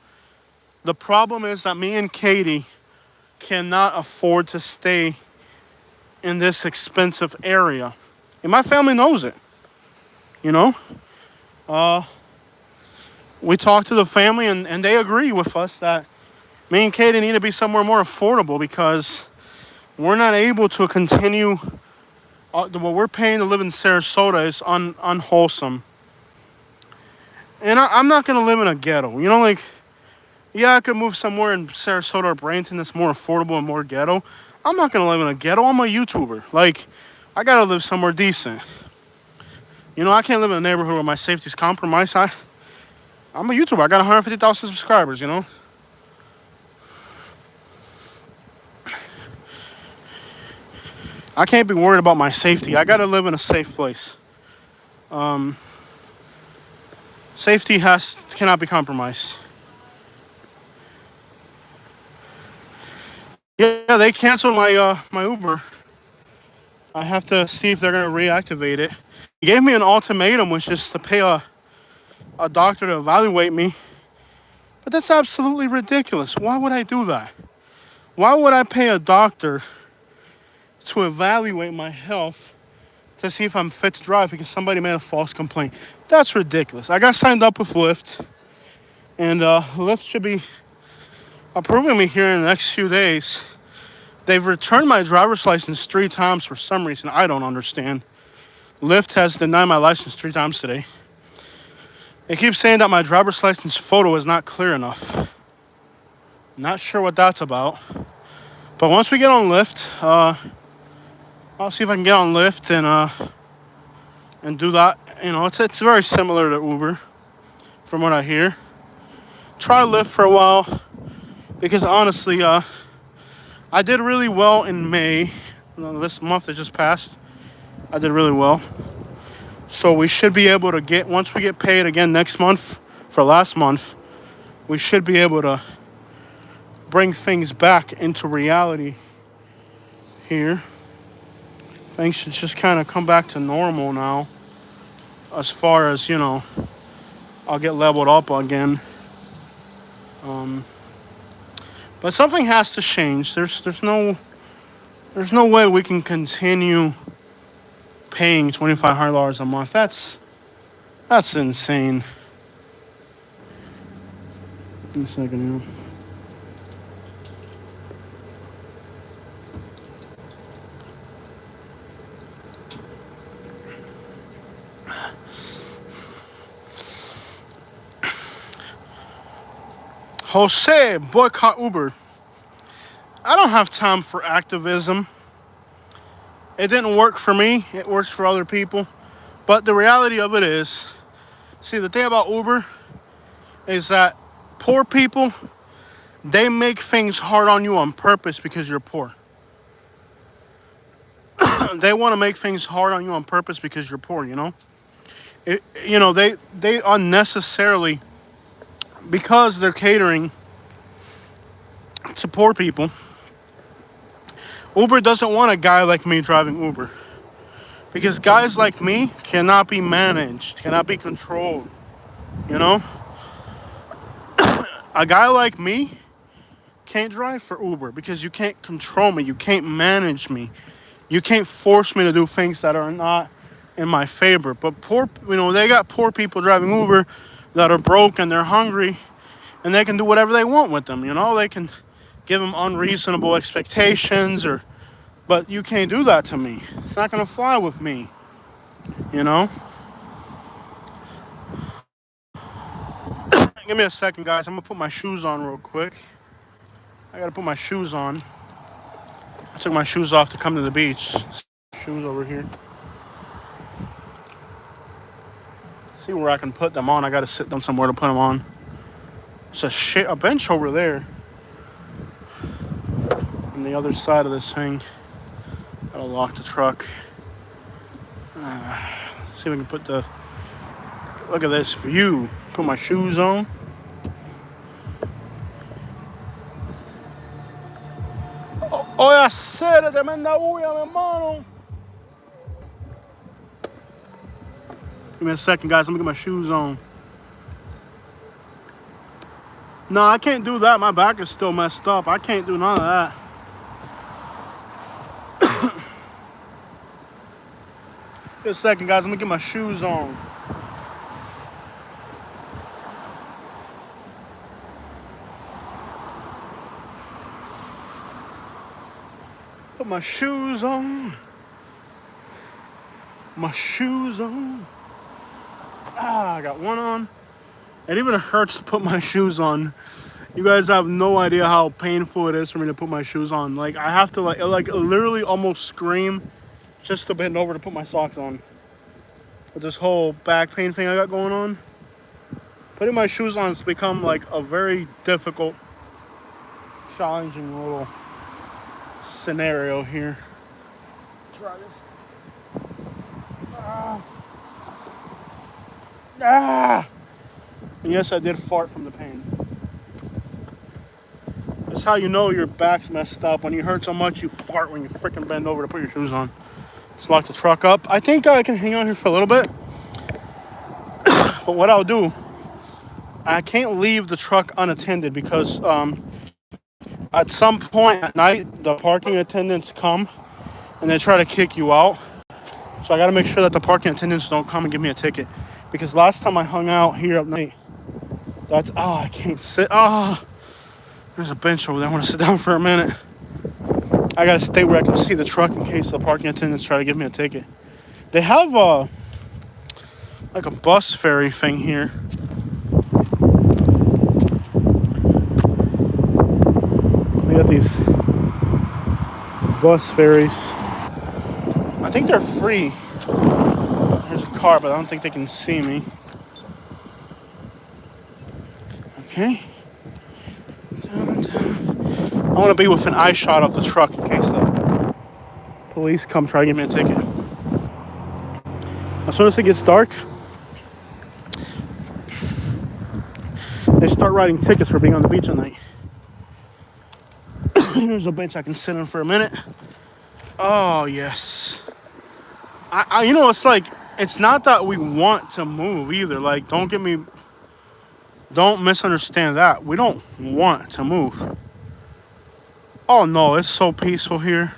The problem is that me and Katie cannot afford to stay in this expensive area. And my family knows it, you know? We talked to the family and they agree with us that me and Katie need to be somewhere more affordable because we're not able to continue. What we're paying to live in Sarasota is unwholesome. And I'm not going to live in a ghetto. You know, like, yeah, I could move somewhere in Sarasota or Bradenton that's more affordable and more ghetto. I'm not going to live in a ghetto. I'm a YouTuber. Like, I got to live somewhere decent. You know, I can't live in a neighborhood where my safety's compromised. I'm a YouTuber. I got 150,000 subscribers, you know? I can't be worried about my safety. I got to live in a safe place. Safety cannot be compromised. Yeah, they canceled my Uber. I have to see if they're gonna reactivate it. He gave me an ultimatum, which is to pay a doctor to evaluate me. But that's absolutely ridiculous. Why would I do that? Why would I pay a doctor to evaluate my health to see if I'm fit to drive because somebody made a false complaint? That's ridiculous. I got signed up with Lyft, and Lyft should be approving me here in the next few days. They've returned my driver's license 3 times for some reason I don't understand. Lyft has denied my license 3 times today. They keep saying that my driver's license photo is not clear enough. Not sure what that's about. But once we get on Lyft, I'll see if I can get on Lyft and do that. You know, it's very similar to Uber, from what I hear. Try Lyft for a while because honestly, I did really well in May. This month that just passed, I did really well. So we should be able to get, once we get paid again next month for last month, we should be able to bring things back into reality here. Things should just kind of come back to normal now. As far as, you know, I'll get leveled up again. But something has to change. There's no way we can continue paying $2,500 a month. That's insane. Give me a second here. Jose, boycott Uber. I don't have time for activism. It didn't work for me. It works for other people. But the reality of it is, see, the thing about Uber is that poor people, they make things hard on you on purpose because you're poor. They want to make things hard on you on purpose because you're poor, you know? They unnecessarily, because they're catering to poor people, Uber doesn't want a guy like me driving Uber. Because guys like me cannot be managed, cannot be controlled, you know? A guy like me can't drive for Uber because you can't control me, you can't manage me. You can't force me to do things that are not in my favor. But they got poor people driving Uber that are broke and they're hungry, and they can do whatever they want with them, you know? They can give them unreasonable expectations, but you can't do that to me. It's not gonna fly with me, you know? Give me a second, guys. I'm gonna put my shoes on real quick. I gotta put my shoes on. I took my shoes off to come to the beach. Shoes over here. See where I can put them on. I gotta sit them somewhere to put them on. There's a bench over there. from the other side of this thing. Gotta lock the truck. See if we can put the... Look at this view. Put my shoes on. Oye, hacer tremenda bulla, mi hermano. Give me a second, guys. Let me get my shoes on. No, I can't do that. My back is still messed up. I can't do none of that. Give me a second, guys. Let me get my shoes on. Put my shoes on. My shoes on. I got one on. It even hurts to put my shoes on. You guys have no idea how painful it is for me to put my shoes on. Like, I have to like literally almost scream just to bend over to put my socks on. With this whole back pain thing I got going on. Putting my shoes on has become like a very difficult, challenging little scenario here. Try this. And yes, I did fart from the pain. That's how you know your back's messed up. When you hurt so much, you fart when you freaking bend over to put your shoes on. Just lock the truck up. I think I can hang on here for a little bit. But what I'll do, I can't leave the truck unattended because at some point at night, the parking attendants come and they try to kick you out. So I got to make sure that the parking attendants don't come and give me a ticket. Because last time I hung out here at night, I can't sit. There's a bench over there. I want to sit down for a minute. I got to stay where I can see the truck in case the parking attendants try to give me a ticket. They have like a bus ferry thing here. They got these bus ferries. I think they're free. There's a car, but I don't think they can see me. Okay. I want to be with an eye shot off the truck in case the police come try to give me a ticket. As soon as it gets dark, they start writing tickets for being on the beach at night. There's a bench I can sit on for a minute. Oh, yes. You know, it's like, it's not that we want to move either. Like, don't misunderstand that. We don't want to move. Oh, no, it's so peaceful here.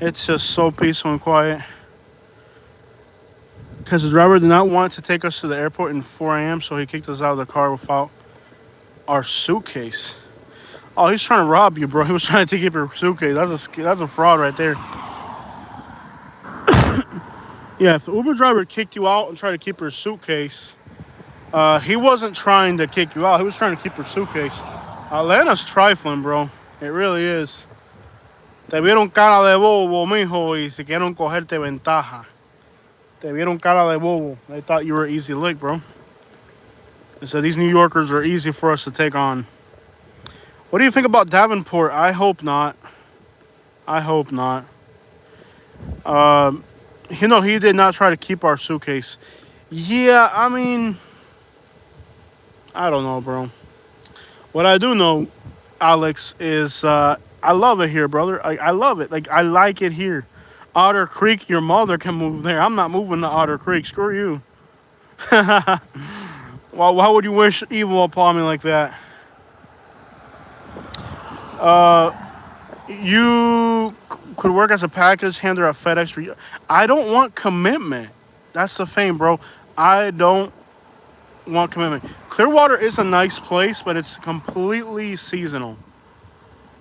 It's just so peaceful and quiet. Because the driver did not want to take us to the airport in 4 a.m., so he kicked us out of the car without our suitcase. Oh, he's trying to rob you, bro. He was trying to take your suitcase. That's a fraud right there. Yeah, if the Uber driver kicked you out and tried to keep your suitcase, he wasn't trying to kick you out. He was trying to keep your suitcase. Atlanta's trifling, bro. It really is. Te vieron cara de bobo, mijo, y se quieren cogerte ventaja. Te vieron cara de bobo. They thought you were an easy lick, bro. They said these New Yorkers are easy for us to take on. What do you think about Davenport? I hope not. I hope not. You know, he did not try to keep our suitcase. Yeah, I mean, I don't know, bro. What I do know, Alex, is I love it here, brother. I love it. Like, I like it here. Otter Creek, your mother can move there. I'm not moving to Otter Creek. Screw you. Well, why would you wish evil upon me like that? You could work as a package handler at FedEx. I don't want commitment. That's the thing, bro. I don't want commitment. Clearwater is a nice place, but it's completely seasonal.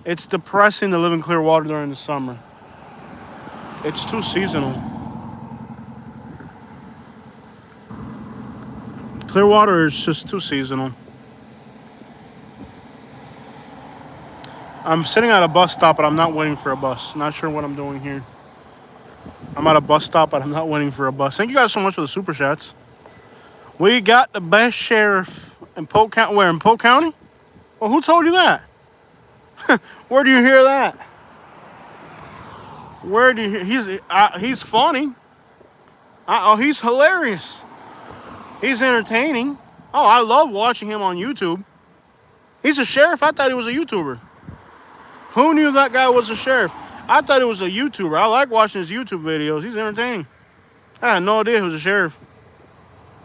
It's depressing to live in Clearwater during the summer. It's too seasonal. Clearwater is just too seasonal. I'm sitting at a bus stop, but I'm not waiting for a bus. Not sure what I'm doing here. I'm at a bus stop, but I'm not waiting for a bus. Thank you guys so much for the super chats. We got the best sheriff in Polk County. Where, in Polk County? Well, who told you that? Where do you hear that? Where do you he's funny. Oh, he's hilarious. He's entertaining. Oh, I love watching him on YouTube. He's a sheriff. I thought he was a YouTuber. Who knew that guy was a sheriff? I thought he was a YouTuber. I like watching his YouTube videos. He's entertaining. I had no idea he was a sheriff.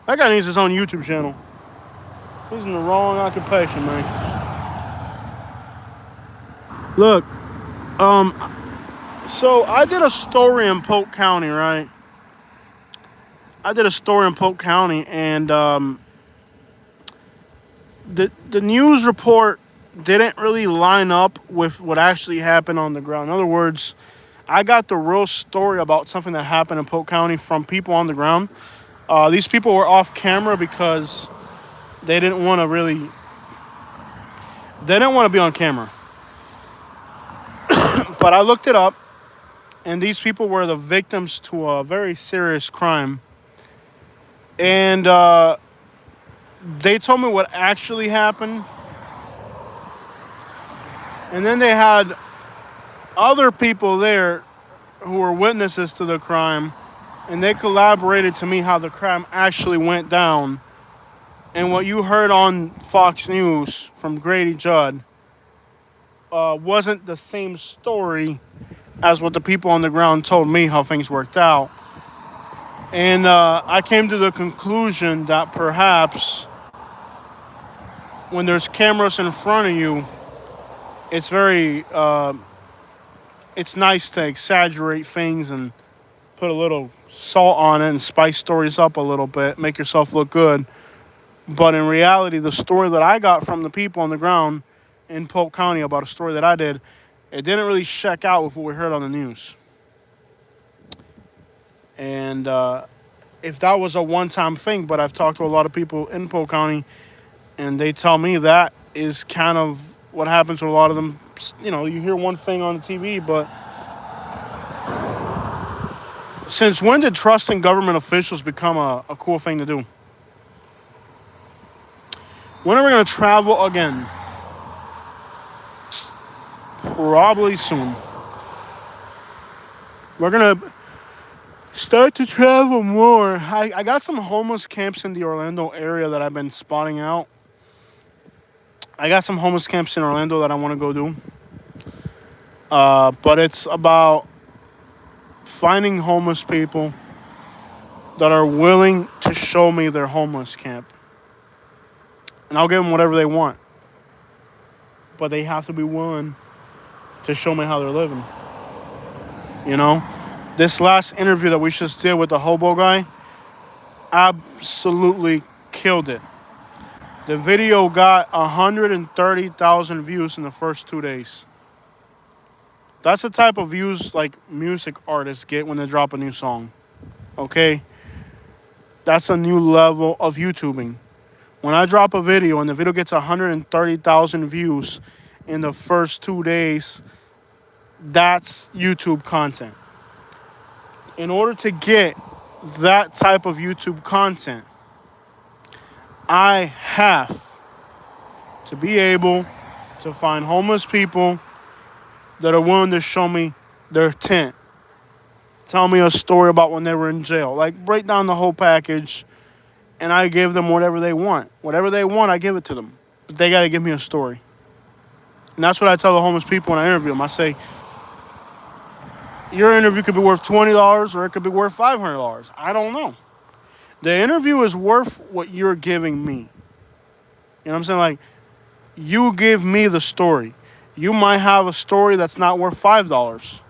That guy needs his own YouTube channel. He's in the wrong occupation, man. Look, so I did a story in Polk County, right? I did a story in Polk County, and the news report didn't really line up with what actually happened on the ground. In other words, I got the real story about something that happened in Polk County from people on the ground. These people were off camera because they didn't want to be on camera. But I looked it up, and these people were the victims to a very serious crime. And they told me what actually happened. And then they had other people there who were witnesses to the crime, and they collaborated to me how the crime actually went down. And what you heard on Fox News from Grady Judd wasn't the same story as what the people on the ground told me how things worked out. And I came to the conclusion that perhaps when there's cameras in front of you, it's very, it's nice to exaggerate things and put a little salt on it and spice stories up a little bit, make yourself look good. But in reality, the story that I got from the people on the ground in Polk County about a story that I did, it didn't really check out with what we heard on the news. And if that was a one-time thing, but I've talked to a lot of people in Polk County, and they tell me that is kind of what happens with a lot of them. You know, you hear one thing on the TV, but since when did trusting government officials become a cool thing to do? When are we going to travel again? Probably soon. We're going to start to travel more. I got some homeless camps in the Orlando area that I've been spotting out. I got some homeless camps in Orlando that I want to go do. But it's about finding homeless people that are willing to show me their homeless camp. And I'll give them whatever they want. But they have to be willing to show me how they're living. You know? This last interview that we just did with the hobo guy absolutely killed it. The video got 130,000 views in the first 2 days. That's the type of views like music artists get when they drop a new song. Okay? That's a new level of YouTubing. When I drop a video and the video gets 130,000 views in the first 2 days, that's YouTube content. In order to get that type of YouTube content, I have to be able to find homeless people that are willing to show me their tent. Tell me a story about when they were in jail. Like, break down the whole package, and I give them whatever they want. Whatever they want, I give it to them. But they got to give me a story. And that's what I tell the homeless people when I interview them. I say, your interview could be worth $20 or it could be worth $500. I don't know. The interview is worth what you're giving me. You know what I'm saying? Like, you give me the story. You might have a story that's not worth $5.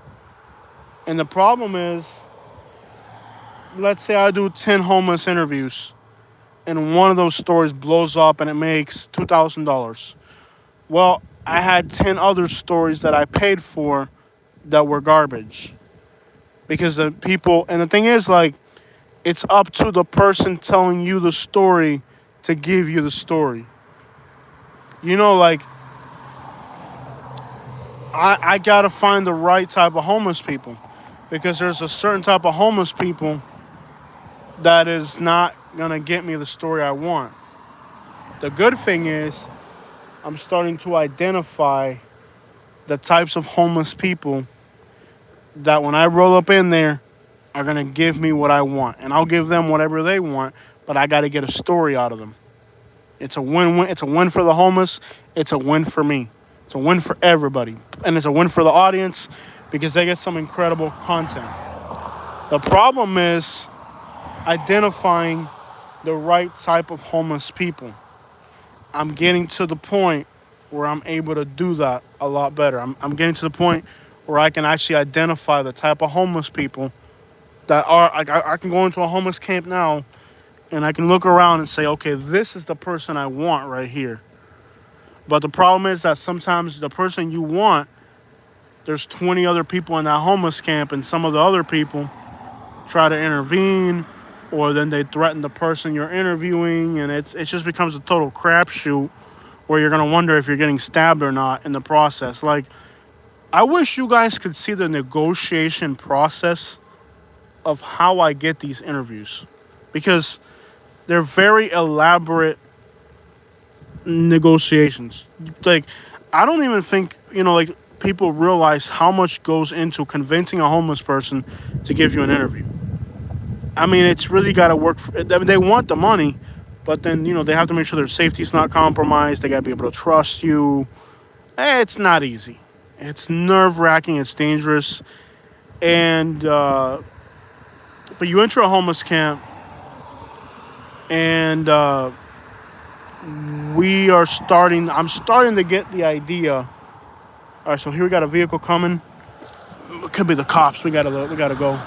And the problem is, let's say I do 10 homeless interviews and one of those stories blows up and it makes $2,000. Well, I had 10 other stories that I paid for that were garbage. Because the people, and the thing is, like, it's up to the person telling you the story to give you the story. You know, like, I gotta find the right type of homeless people. Because there's a certain type of homeless people that is not gonna get me the story I want. The good thing is, I'm starting to identify the types of homeless people that when I roll up in there are gonna give me what I want, and I'll give them whatever they want. But I got to get a story out of them. It's a win-win. It's a win for the homeless. It's a win for me. It's a win for everybody, and it's a win for the audience because they get some incredible content. The problem is identifying the right type of homeless people. I'm getting to the point where I'm able to do that a lot better. I'm getting to the point where I can actually identify the type of homeless people that are. I can go into a homeless camp now and I can look around and say, okay, this is the person I want right here. But the problem is that sometimes the person you want, there's 20 other people in that homeless camp, and some of the other people try to intervene, or then they threaten the person you're interviewing, and it just becomes a total crapshoot where you're gonna wonder if you're getting stabbed or not in the process. Like, I wish you guys could see the negotiation process of how I get these interviews, because they're very elaborate negotiations. Like, I don't even think, like, people realize how much goes into convincing a homeless person to give you an interview. I mean, it's really got to work. They want the money, but then, they have to make sure their safety's not compromised. They got to be able to trust you. It's not easy. It's nerve-wracking. It's dangerous. And, but you enter a homeless camp, and I'm starting to get the idea. All right, so here we got a vehicle coming. It could be the cops. We gotta go.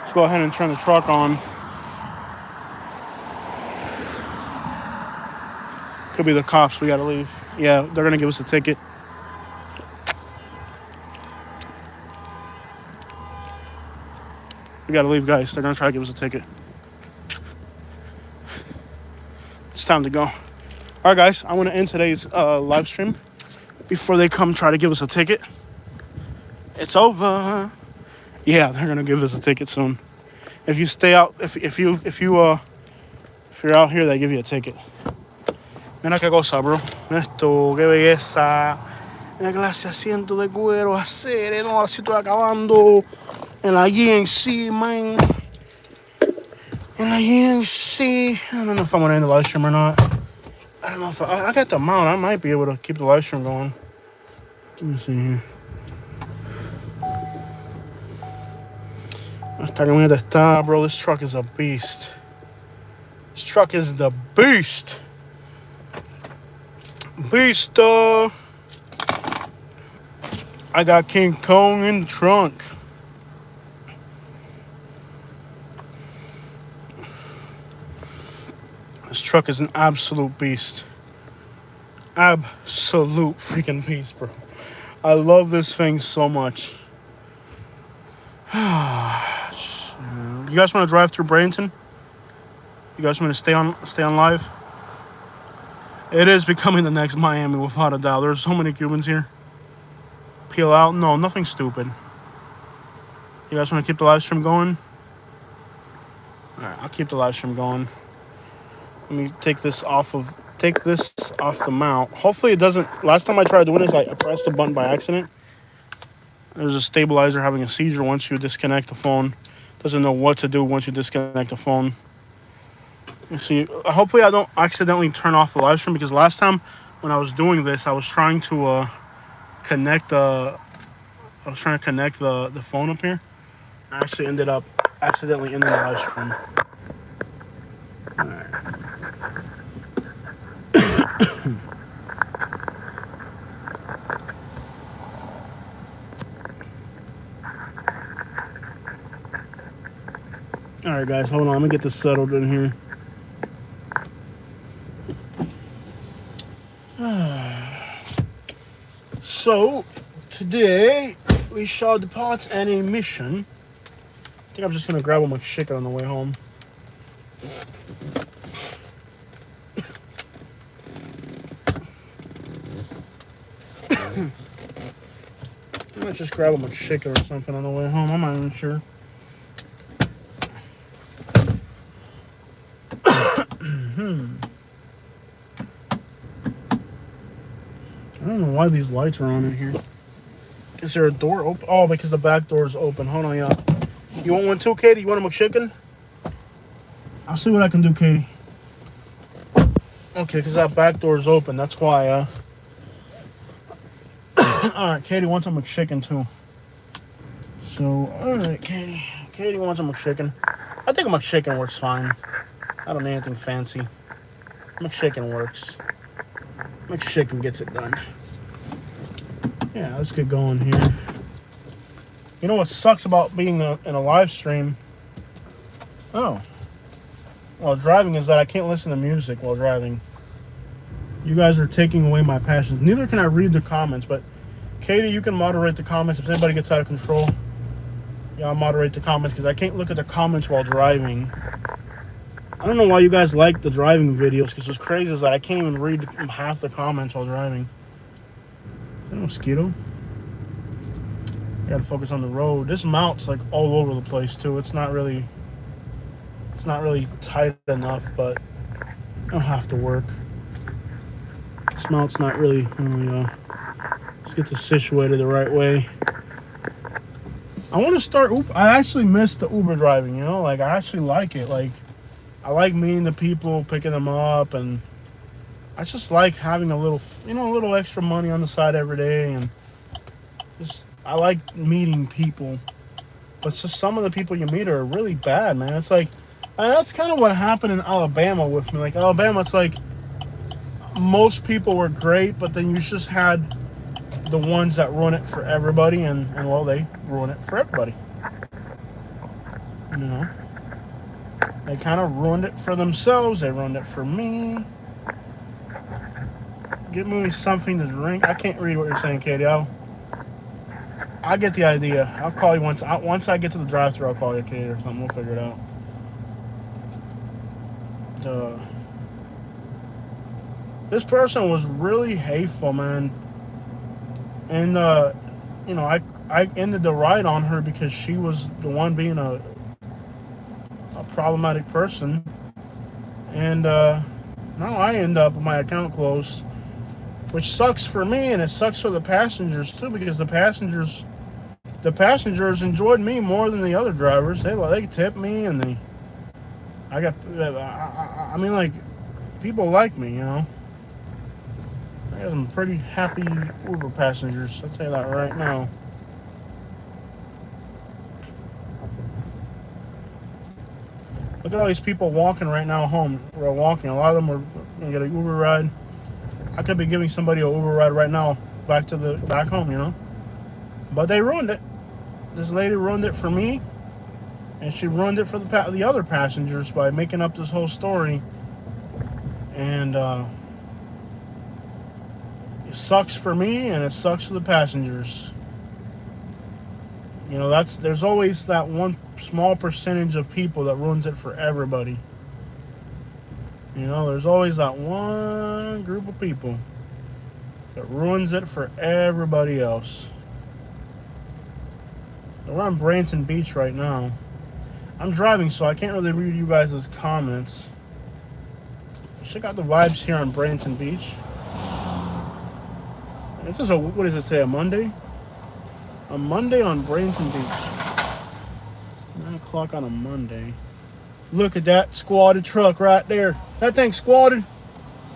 Let's go ahead and turn the truck on. Could be the cops. We gotta leave. Yeah, they're gonna give us a ticket. We gotta leave, guys. They're gonna try to give us a ticket. It's time to go. All right, guys. I want to end today's live stream before they come try to give us a ticket. It's over. Yeah, they're gonna give us a ticket soon. If you stay out, if you're out here, they give you a ticket. Mira qué cosa, bro. Esto, qué belleza. Mira clase de asiento de cuero, hacer, no, ahora sí estoy acabando. En la GNC, man. In la GNC. I don't know if I want to end the live stream or not. I don't know if I got the mount. I might be able to keep the live stream going. Let me see here. Esta camioneta está, bro. This truck is a beast. This truck is the beast. Beast. I got King Kong in the trunk. This truck is an absolute beast. Absolute freaking beast, bro. I love this thing so much. You guys want to drive through Bradenton? You guys want to stay on live? It is becoming the next Miami without a doubt. There's so many Cubans here. Peel out? No, nothing stupid. You guys want to keep the live stream going? Alright, I'll keep the live stream going. Let me take this off the mount. Hopefully it doesn't. Last time I tried doing this, I pressed the button by accident. There's a stabilizer having a seizure once you disconnect the phone. Doesn't know what to do once you disconnect the phone. See, hopefully I don't accidentally turn off the live stream, because last time when I was doing this, I was trying to connect the phone up here. I actually ended up accidentally ending the live stream. All right. All right, guys, hold on. Let me get this settled in here. So, today we shall depart on a mission. I think I'm just going to grab a McChicken on the way home. I might just grab a McChicken or something on the way home. I'm not even sure. I don't know why these lights are on in here. Is there a door open? Oh, because the back door is open. Hold on, y'all. You want one too, Katie? You want a McChicken? I'll see what I can do, Katie. Okay, because that back door is open. That's why, all right, Katie wants a McChicken too. So, all right, Katie. Katie wants a McChicken. I think a McChicken works fine. I don't need anything fancy. McChicken works. McChicken gets it done. Yeah, let's get going here. You know what sucks about being in a live stream? Oh. While driving is that I can't listen to music while driving. You guys are taking away my passions. Neither can I read the comments, but Katie, you can moderate the comments. If anybody gets out of control, yeah, I'll moderate the comments because I can't look at the comments while driving. I don't know why you guys like the driving videos because what's crazy is that I can't even read half the comments while driving. Is that a mosquito? I gotta focus on the road. This mount's like all over the place too. It's not really tight enough, but it'll have to work. This mount's not really let's get this situated the right way. I want to start I actually miss the Uber driving, you know, like I actually like it. Like I like meeting the people, picking them up, and I just like having a little, you know, a little extra money on the side every day, and just I like meeting people. But just some of the people you meet are really bad, man. It's like that's kind of what happened in Alabama with me. Like Alabama, it's like most people were great, but then you just had the ones that ruin it for everybody, and well, they ruin it for everybody. You know, they kind of ruined it for themselves. They ruined it for me. Get me something to drink. I can't read what you're saying, Katie. I'll get the idea. I'll call you once I get to the drive-thru. I'll call you, Katie, or something. We'll figure it out. This person was really hateful, man. And you know, I ended the ride on her because she was the one being a problematic person, and now I end up with my account closed, which sucks for me, and it sucks for the passengers too, because the passengers enjoyed me more than the other drivers. They tipped me, and I mean, like, people like me, you know. I got some pretty happy Uber passengers, I'll tell you that right now. Look at all these people walking right now home. We're walking. A lot of them are going to get an Uber ride. I could be giving somebody an Uber ride right now back home, you know. But they ruined it. This lady ruined it for me, and she ruined it for the other passengers by making up this whole story. And it sucks for me, and it sucks for the passengers. You know, there's always that one small percentage of people that ruins it for everybody. You know, there's always that one group of people that ruins it for everybody else. We're on Bradenton Beach right now. I'm driving, so I can't really read you guys' comments. Check out the vibes here on Bradenton Beach. This is what does it say, a Monday? A Monday on Bradenton Beach. 9 o'clock on a Monday. Look at that squatted truck right there. That thing's squatted.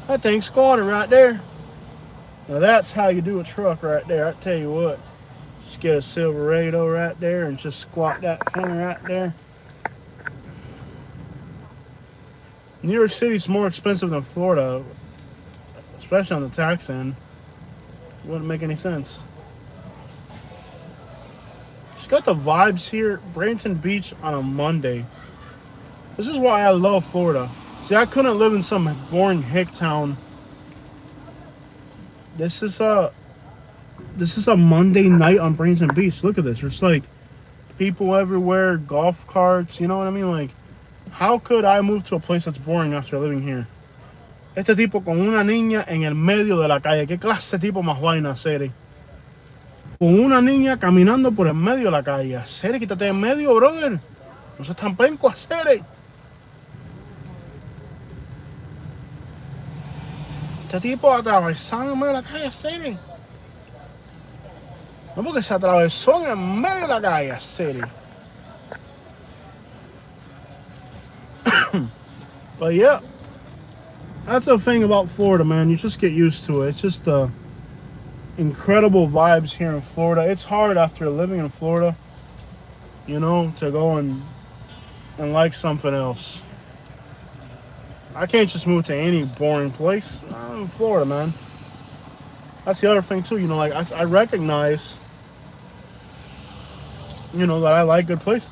That thing's squatted right there. Now that's how you do a truck right there. I tell you what. Just get a Silverado right there and just squat that thing right there. New York City's more expensive than Florida, especially on the tax end. Wouldn't make any sense. Just got the vibes here. Bradenton Beach on a Monday. This is why I love Florida. See, I couldn't live in some boring hick town. This is a Monday night on Bradenton Beach. Look at this. There's like people everywhere, golf carts. You know what I mean? Like, how could I move to a place that's boring after living here? Este tipo con una niña en el medio de la calle. ¿Qué clase de tipo más vaina, Seri? Con una niña caminando por el medio de la calle. Seri, quítate en medio, brother. No seas tan penco, Seri. Este tipo atravesando en medio de la calle, Seri. No, porque se atravesó en el medio de la calle, city. But yeah, that's the thing about Florida, man. You just get used to it. It's just incredible vibes here in Florida. It's hard after living in Florida, you know, to go and like something else. I can't just move to any boring place. I'm in Florida, man. That's the other thing too. You know, like I recognize, you know, that I like good places.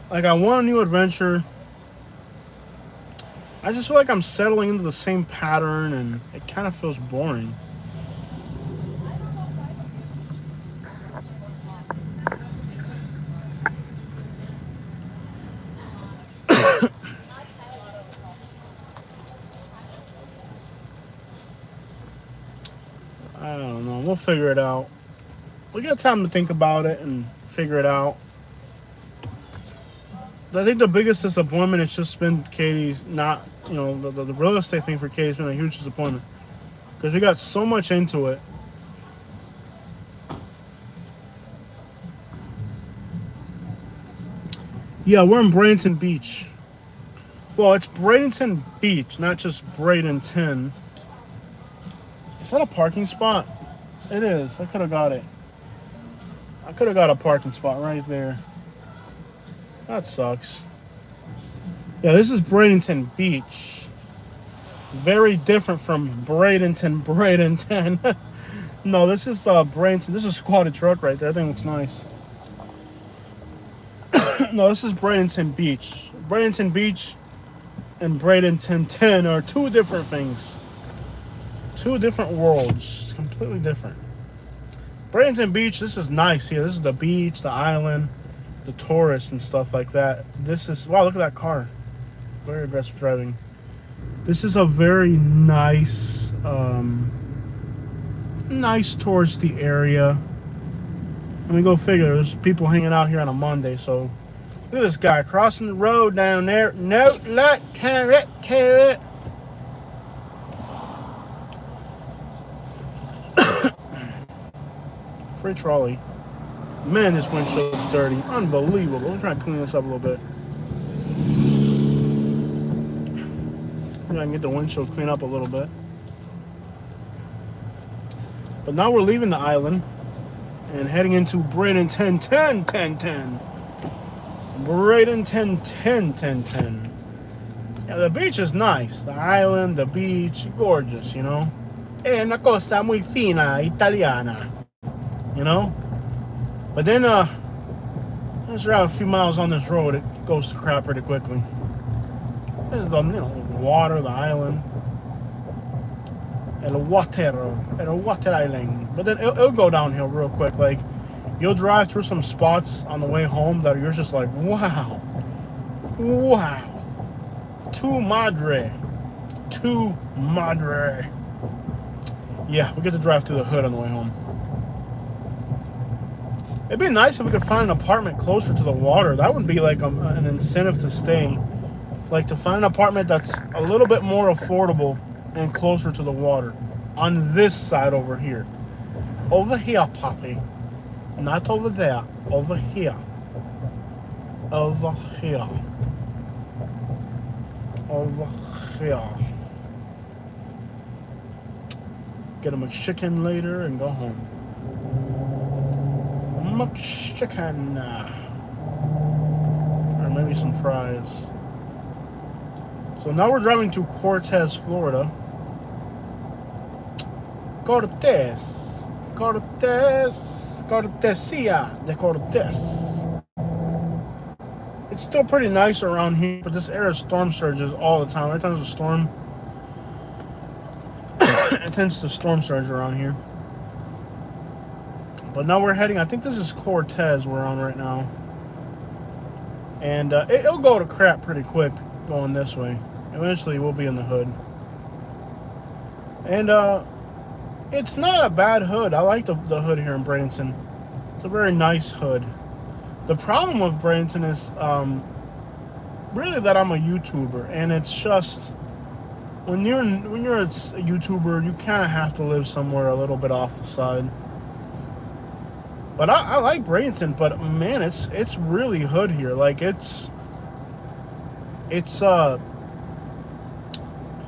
Like I want a new adventure. I just feel like I'm settling into the same pattern, and it kind of feels boring. I don't know. We'll figure it out. We got time to think about it and figure it out. I think the biggest disappointment has just been Katie's not, you know, the real estate thing for Katie's been a huge disappointment. Because we got so much into it. Yeah, we're in Bradenton Beach. Well, it's Bradenton Beach, not just Bradenton. Is that a parking spot? It is. I could have got it. I could have got a parking spot right there. That sucks. Yeah, this is Bradenton Beach. Very different from Bradenton. No, this is Bradenton. This is a squatted truck right there. I think it looks nice. No, this is Bradenton Beach. Bradenton Beach and Bradenton 10 are two different things. Two different worlds. Completely different. Bradenton Beach, this is nice here. This is the beach, the island, the tourists and stuff like that. This is, wow, look at that car. Very aggressive driving. This is a very nice, nice touristy area. I mean, go figure, there's people hanging out here on a Monday, so look at this guy crossing the road down there. No, look, carrot. Free trolley. Man, this windshield's dirty. Unbelievable. I'm trying to clean this up a little bit. Maybe I can get the windshield cleaned up a little bit. But now we're leaving the island and heading into Bradenton 10. Bradenton 10. Yeah, the beach is nice. The island, the beach, gorgeous, you know. È una cosa muy fina, italiana. You know? But then, let's drive a few miles on this road. It goes to crap pretty quickly. There's the, you know, water, the island. El water island. But then it'll go downhill real quick. Like, you'll drive through some spots on the way home that you're just like, wow. Tu madre. Yeah, we get to drive through the hood on the way home. It'd be nice if we could find an apartment closer to the water. That would be like an incentive to stay. Like to find an apartment that's a little bit more affordable and closer to the water. On this side over here. Over here, Poppy. Not over there. Over here. Over here. Over here. Get a McChicken later and go home. McChicken. Or maybe some fries. So now we're driving to Cortez, Florida. Cortesia de Cortez. It's still pretty nice around here, but this area storm surges all the time. Every time there's a storm, it tends to storm surge around here. But now we're heading, I think this is Cortez we're on right now. And it'll go to crap pretty quick going this way. Eventually we'll be in the hood. And it's not a bad hood. I like the hood here in Bradenton. It's a very nice hood. The problem with Bradenton is really that I'm a YouTuber, and it's just when you're a YouTuber, you kind of have to live somewhere a little bit off the side. But I like Bradenton, but man, it's really hood here. Like it's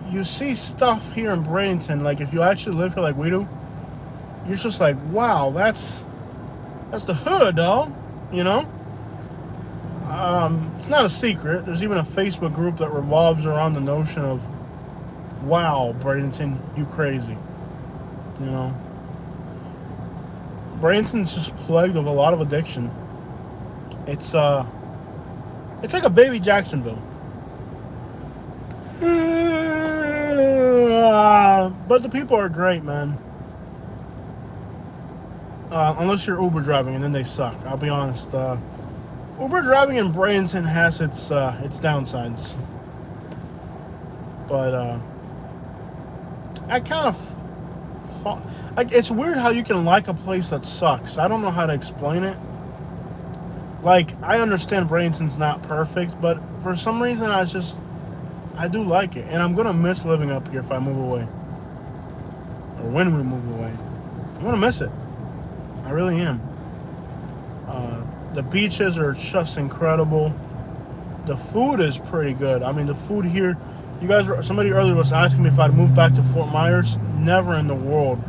you see stuff here in Bradenton. Like if you actually live here like we do, you're just like, wow, that's the hood, dog. You know. It's not a secret. There's even a Facebook group that revolves around the notion of, wow, Bradenton, you crazy. You know. Bradenton's just plagued with a lot of addiction. It's like a baby Jacksonville. But the people are great, man. Unless you're Uber driving, and then they suck. I'll be honest. Uber driving in Bradenton has its downsides. But I kind of like, it's weird how you can like a place that sucks. I don't know how to explain it. Like, I understand Bradenton's not perfect, but for some reason I do like it, and I'm gonna miss living up here if I move away, or when we move away. I'm gonna miss it. I really am. The beaches are just incredible. The food is pretty good. I mean, the food here. Somebody earlier was asking me if I'd move back to Fort Myers. Never in the world.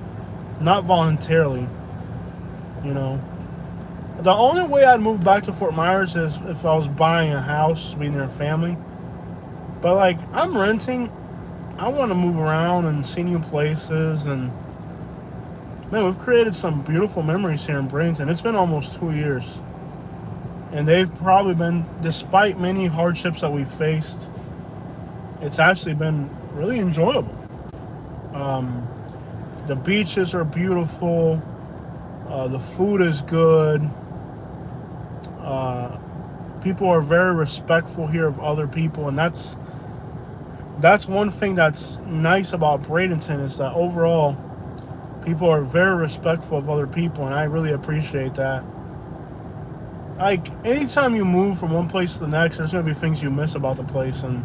Not voluntarily. You know. The only way I'd move back to Fort Myers is if I was buying a house, be near a family. But like, I'm renting. I want to move around and see new places, and man, we've created some beautiful memories here in Bradenton. It's been almost 2 years. And they've probably been, despite many hardships that we've faced, it's actually been really enjoyable. The beaches are beautiful. The food is good. People are very respectful here of other people, and that's one thing that's nice about Bradenton, is that overall people are very respectful of other people, and I really appreciate that. Like, anytime you move from one place to the next, there's going to be things you miss about the place, and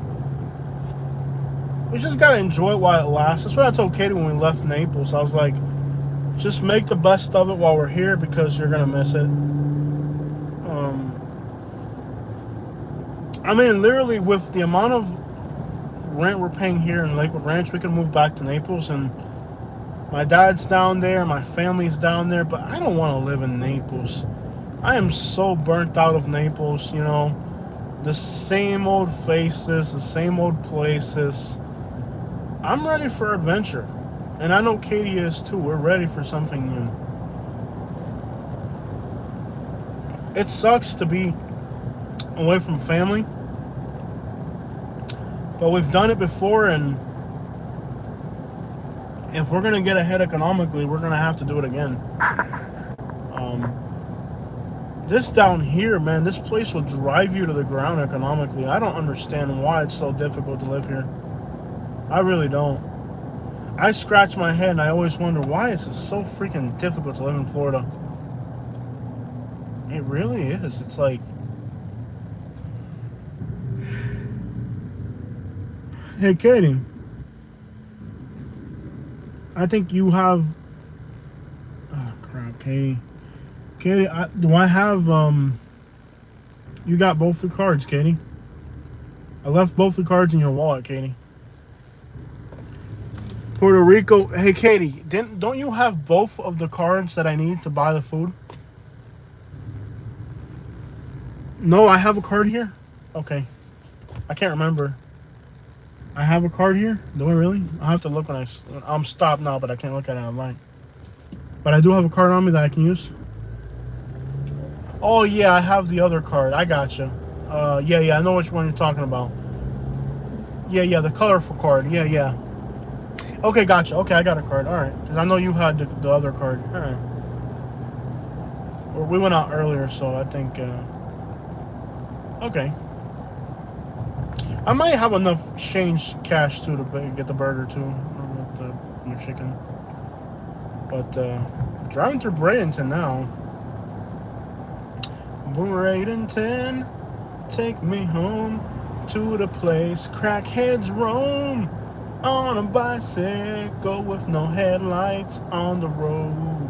we just got to enjoy it while it lasts. That's what I told Katie when we left Naples. I was like, just make the best of it while we're here, because you're going to miss it. I mean, literally, with the amount of rent we're paying here in Lakewood Ranch, we can move back to Naples, and my dad's down there, my family's down there, but I don't want to live in Naples. I am so burnt out of Naples, you know. The same old faces, the same old places. I'm ready for adventure. And I know Katie is too. We're ready for something new. It sucks to be away from family. But we've done it before, and if we're going to get ahead economically, we're going to have to do it again. This down here, man, this place will drive you to the ground economically. I don't understand why it's so difficult to live here. I really don't. I scratch my head and I always wonder, why is it so freaking difficult to live in Florida? It really is. It's like, hey, Katie, I think you have, oh crap, Katie, do I have, you got both the cards, Katie? I left both the cards in your wallet, Katie. Puerto Rico, hey, Katie, don't you have both of the cards that I need to buy the food? No, I have a card here? Okay. I can't remember. I have a card here? Do I really? I'll have to look when I'm stopped now, but I can't look at it online. But I do have a card on me that I can use. Oh, yeah, I have the other card. I gotcha. Yeah, I know which one you're talking about. Yeah, the colorful card. Yeah. Okay, gotcha. Okay, I got a card. All right. Because I know you had the other card. All right. Well, we went out earlier, so I think... Okay. I might have enough change cash, too, to get the burger, too. With the chicken. But, driving through Bradenton now. Bradenton, take me home to the place crackheads roam. On a bicycle with no headlights on the road.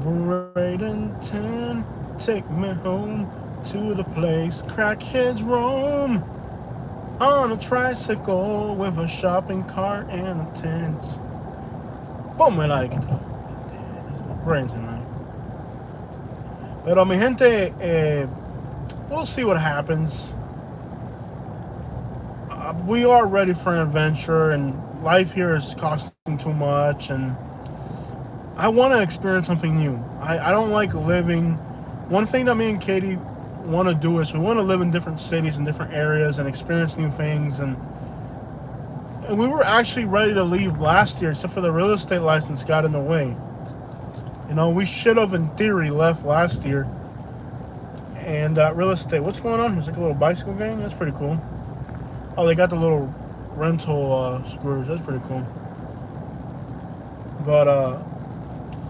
Bradenton, take me home to the place crackheads roam. On a tricycle with a shopping cart and a tent. Ponme like it. Bradenton, right? Pero mi gente, we'll see what happens. We are ready for an adventure, and life here is costing too much, and I want to experience something new. I don't like living. One thing that me and Katie want to do is we want to live in different cities and different areas and experience new things. And we were actually ready to leave last year, except for the real estate license got in the way. You know, we should have, in theory, left last year. And real estate, what's going on? There's like a little bicycle gang. That's pretty cool. Oh, they got the little rental scooters. That's pretty cool. But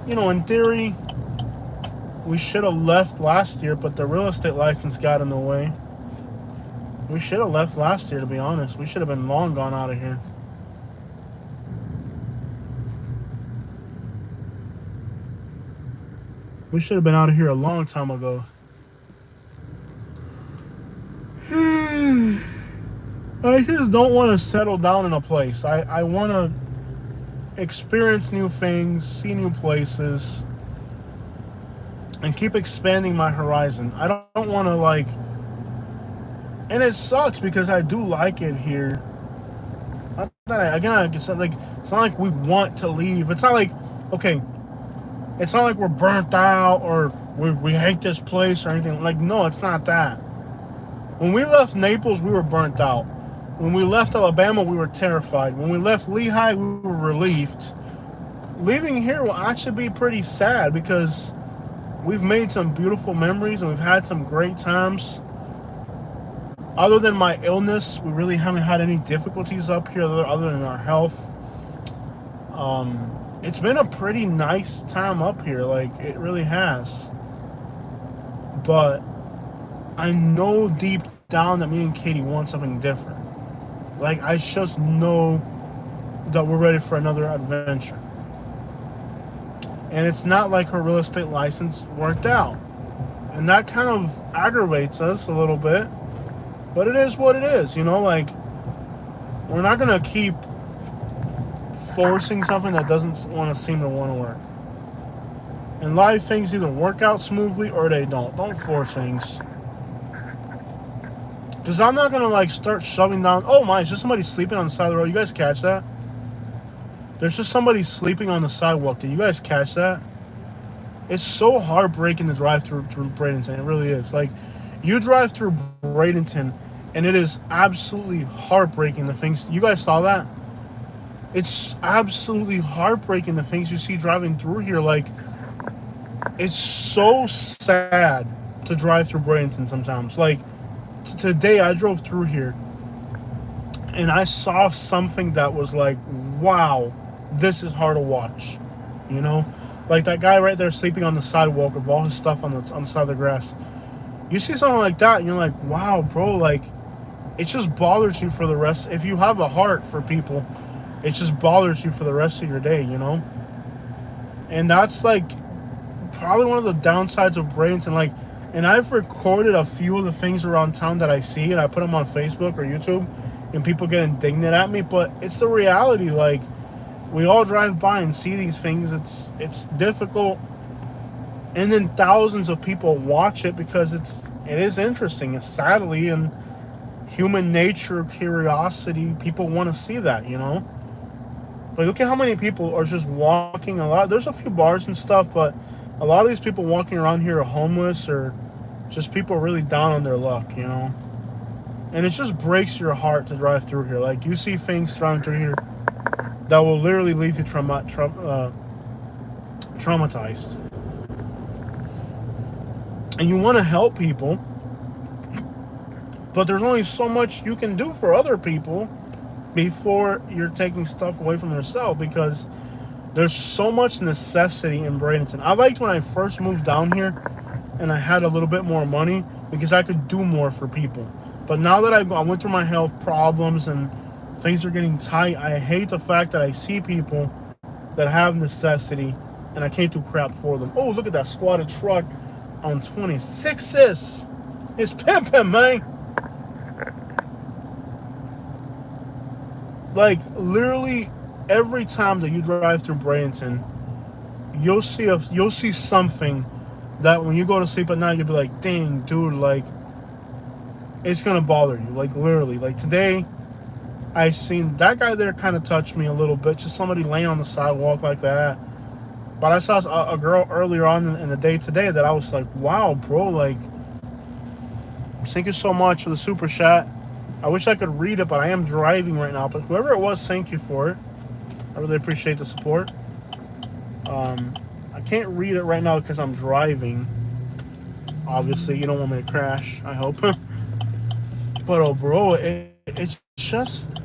you know, in theory, we should have left last year, but the real estate license got in the way. We should have left last year, to be honest. We should have been long gone out of here. We should have been out of here a long time ago. I just don't want to settle down in a place. I want to experience new things, see new places, and keep expanding my horizon. I don't want to, like, and it sucks because I do like it here. Not that it's not like we want to leave. It's not like, okay, it's not like we're burnt out or we hate this place or anything. Like, no, it's not that. When we left Naples, we were burnt out. When we left Alabama, we were terrified. When we left Lehigh, we were relieved. Leaving here will actually be pretty sad because we've made some beautiful memories and we've had some great times. Other than my illness, we really haven't had any difficulties up here other than our health. It's been a pretty nice time up here. Like, it really has. But I know deep down that me and Katie want something different. Like, I just know that we're ready for another adventure. And it's not like her real estate license worked out. And that kind of aggravates us a little bit. But it is what it is, you know? Like, we're not going to keep forcing something that doesn't seem to want to work. In life, things either work out smoothly or they don't. Don't force things. Because I'm not going to, like, start shoving down. Oh, my, is just somebody sleeping on the side of the road? You guys catch that? There's just somebody sleeping on the sidewalk. Did you guys catch that? It's so heartbreaking to drive through Bradenton. It really is. Like, you drive through Bradenton, and it is absolutely heartbreaking, the things. You guys saw that? It's absolutely heartbreaking, the things you see driving through here. Like, it's so sad to drive through Bradenton sometimes. Like, today I drove through here and I saw something that was like, wow, this is hard to watch. You know, like that guy right there sleeping on the sidewalk with all his stuff on the side of the grass. You see something like that and you're like, wow, bro, like, it just bothers you for the rest. If you have a heart for people, it just bothers you for the rest of your day, you know? And that's like probably one of the downsides of Bradenton. Like, and I've recorded a few of the things around town that I see, and I put them on Facebook or YouTube, and people get indignant at me, but it's the reality. Like, we all drive by and see these things. It's difficult, and then thousands of people watch it because it is interesting. It's sadly, and human nature, curiosity, people want to see that, you know? But look at how many people are just walking a lot. There's a few bars and stuff, but a lot of these people walking around here are homeless or just people really down on their luck, you know? And it just breaks your heart to drive through here. Like, you see things driving through here that will literally leave you traumatized. And you want to help people, but there's only so much you can do for other people before you're taking stuff away from yourself, because there's so much necessity in Bradenton. I liked when I first moved down here and I had a little bit more money because I could do more for people. But now that I went through my health problems and Things are getting tight. I hate the fact that I see people that have necessity and I can't do crap for them. Oh, look at that squatted truck on 26s. It's pimping, man. Like, literally every time that you drive through Bradenton, you'll see something that when you go to sleep at night, you'll be like, dang, dude, like, it's gonna bother you. Like, literally. Like, today, I seen that guy there kind of touched me a little bit. Just somebody laying on the sidewalk like that. But I saw a girl earlier on in the day today that I was like, wow, bro, like, thank you so much for the super chat. I wish I could read it, but I am driving right now. But whoever it was, thank you for it. I really appreciate the support. I can't read it right now because I'm driving. Obviously, you don't want me to crash, I hope. But, oh, bro, it's just,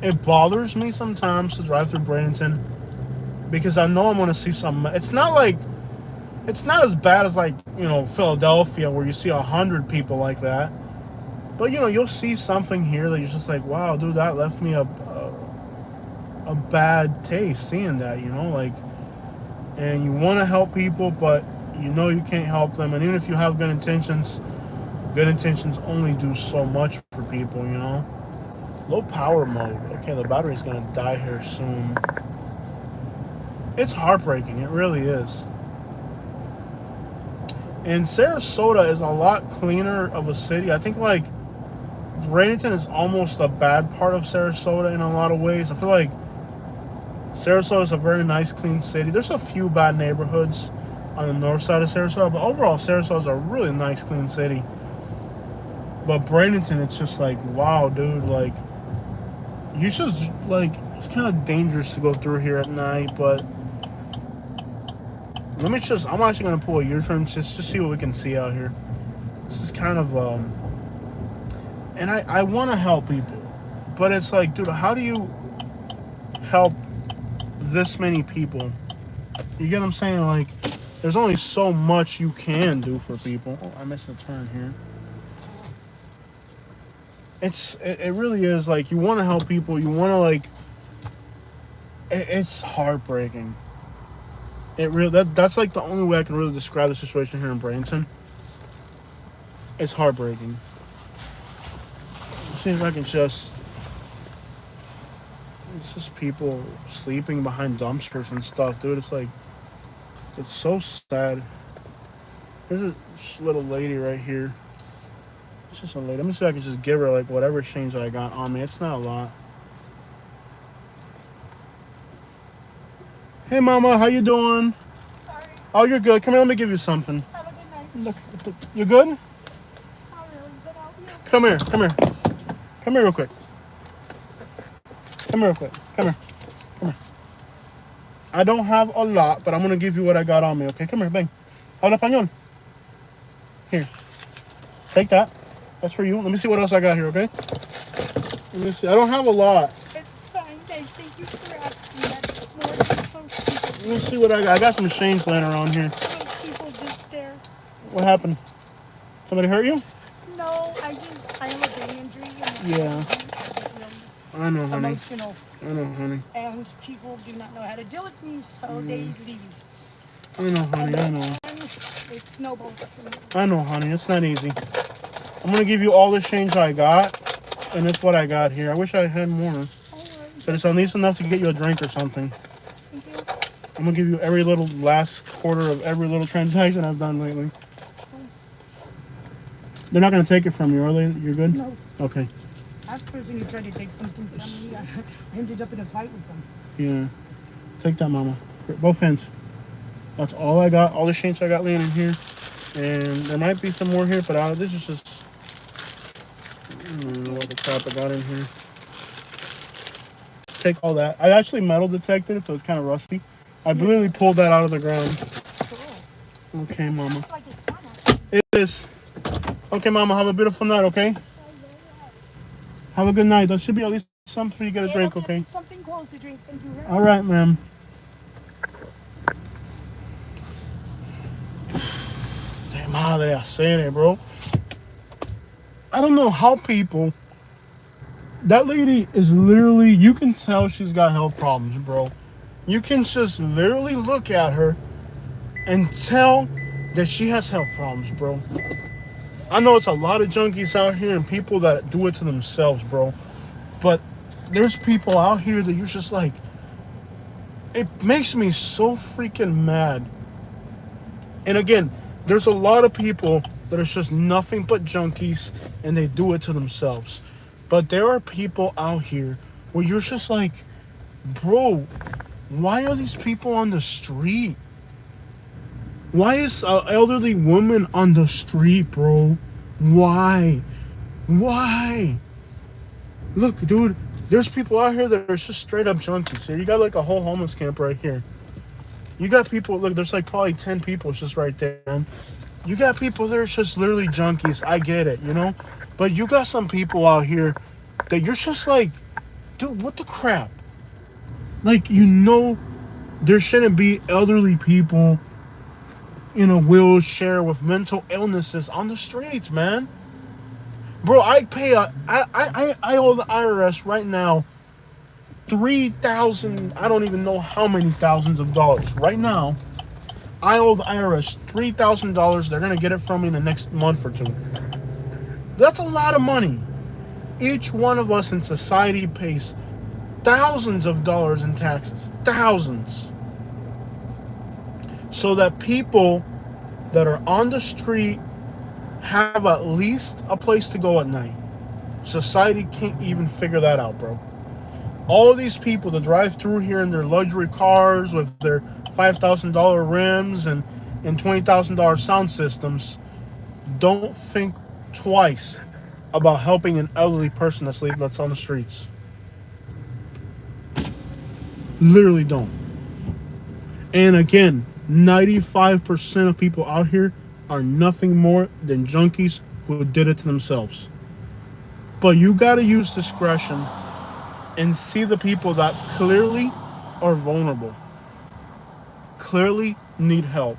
it bothers me sometimes to drive through Bradenton because I know I'm going to see something. It's not as bad as, like, you know, Philadelphia where you see 100 people like that. But, you know, you'll see something here that you're just like, wow, dude, that left me a bad taste seeing that, you know, like, and you want to help people, but you know you can't help them. And even if you have good intentions only do so much for people, you know. Low power mode. Okay, the battery's going to die here soon. It's heartbreaking. It really is. And Sarasota is a lot cleaner of a city. I think, like, Bradenton is almost a bad part of Sarasota in a lot of ways. I feel like Sarasota is a very nice, clean city. There's a few bad neighborhoods on the north side of Sarasota, but overall, Sarasota is a really nice, clean city. But Bradenton, it's just like, wow, dude, like, you just, like, it's kind of dangerous to go through here at night, but I'm actually going to pull a U-turn just to see what we can see out here. This is kind of, and I want to help people, but it's like, dude, how do you help this many people? You get what I'm saying? Like, there's only so much you can do for people. Oh, I missed a turn here. It really is, like, you want to help people. You want to, like, it's heartbreaking. That's like the only way I can really describe the situation here in Bradenton. It's heartbreaking. See if I can just. It's just people sleeping behind dumpsters and stuff, dude. It's like, it's so sad. There's a little lady right here. It's just a lady. Let me see if I can just give her, like, whatever change I got on me. It's not a lot. Hey, mama, how you doing? Sorry. Oh, you're good. Come here, let me give you something. Have a good night. Look, you good? Not really, but I'll be okay. Come here, come here. Come here real quick. Come here real quick. Come here. Come here. I don't have a lot, but I'm going to give you what I got on me, okay? Come here, bang. Habla español. Here. Take that. That's for you. Let me see what else I got here, okay? Let me see. I don't have a lot. It's fine, Dave. Thank you for asking. That's more than most people. Let me see what I got. I got some chains laying around here. Most people just stare. What happened? Somebody hurt you? No, I have a brain injury. Yeah. I know, honey. Emotional. I know, honey. And people do not know how to deal with me, so they leave. I know, honey. I know. And it snowballs for me. I know, honey. It's not easy. I'm going to give you all the change I got, and it's what I got here. I wish I had more. But it's at least enough to get you a drink or something. Thank you. I'm going to give you every little last quarter of every little transaction I've done lately. They're not going to take it from you, are they? You're good? No. Okay. Last person who tried to take something from me, I ended up in a fight with them. Yeah. Take that, mama. Both hands. That's all I got. All the change I got laying in here. And there might be some more here, but this is just... I don't know what the crap I got in here. Take all that. I actually metal detected it, so it's kind of rusty. I literally pulled that out of the ground. Cool. Okay, mama. Like it's summer. It is. Okay, mama, have a beautiful night, okay? Have a good night. There should be at least something for you to get a drink, okay? Something cold to drink. Thank you. All right, ma'am. De madre hacer, bro. I don't know how people That lady is literally, you can tell she's got health problems, bro. You can just literally look at her and tell that she has health problems, bro. I know it's a lot of junkies out here and people that do it to themselves, bro. But there's people out here that you're just like, it makes me so freaking mad. And again, there's a lot of people that are just nothing but junkies and they do it to themselves. But there are people out here where you're just like, bro, why are these people on the street? Why is an elderly woman on the street, bro? Why? Why? Look, dude, there's people out here that are just straight up junkies. So you got like a whole homeless camp right here. You got people, look, there's like probably 10 people just right there, man. You got people that are just literally junkies. I get it, you know? But you got some people out here that you're just like, dude, what the crap? Like, you know, there shouldn't be elderly people in a wheelchair with mental illnesses on the streets, man. Bro, I owe the IRS right now 3,000, I don't even know how many thousands of dollars. Right now, I owe the IRS $3,000. They're going to get it from me in the next month or two. That's a lot of money. Each one of us in society pays thousands of dollars in taxes. Thousands. So that people that are on the street have at least a place to go at night. Society can't even figure that out, bro. All of these people that drive through here in their luxury cars with their $5,000 rims and $20,000 sound systems don't think twice about helping an elderly person that's on the streets. Literally don't. And again, 95% of people out here are nothing more than junkies who did it to themselves. But you got to use discretion and see the people that clearly are vulnerable, clearly need help.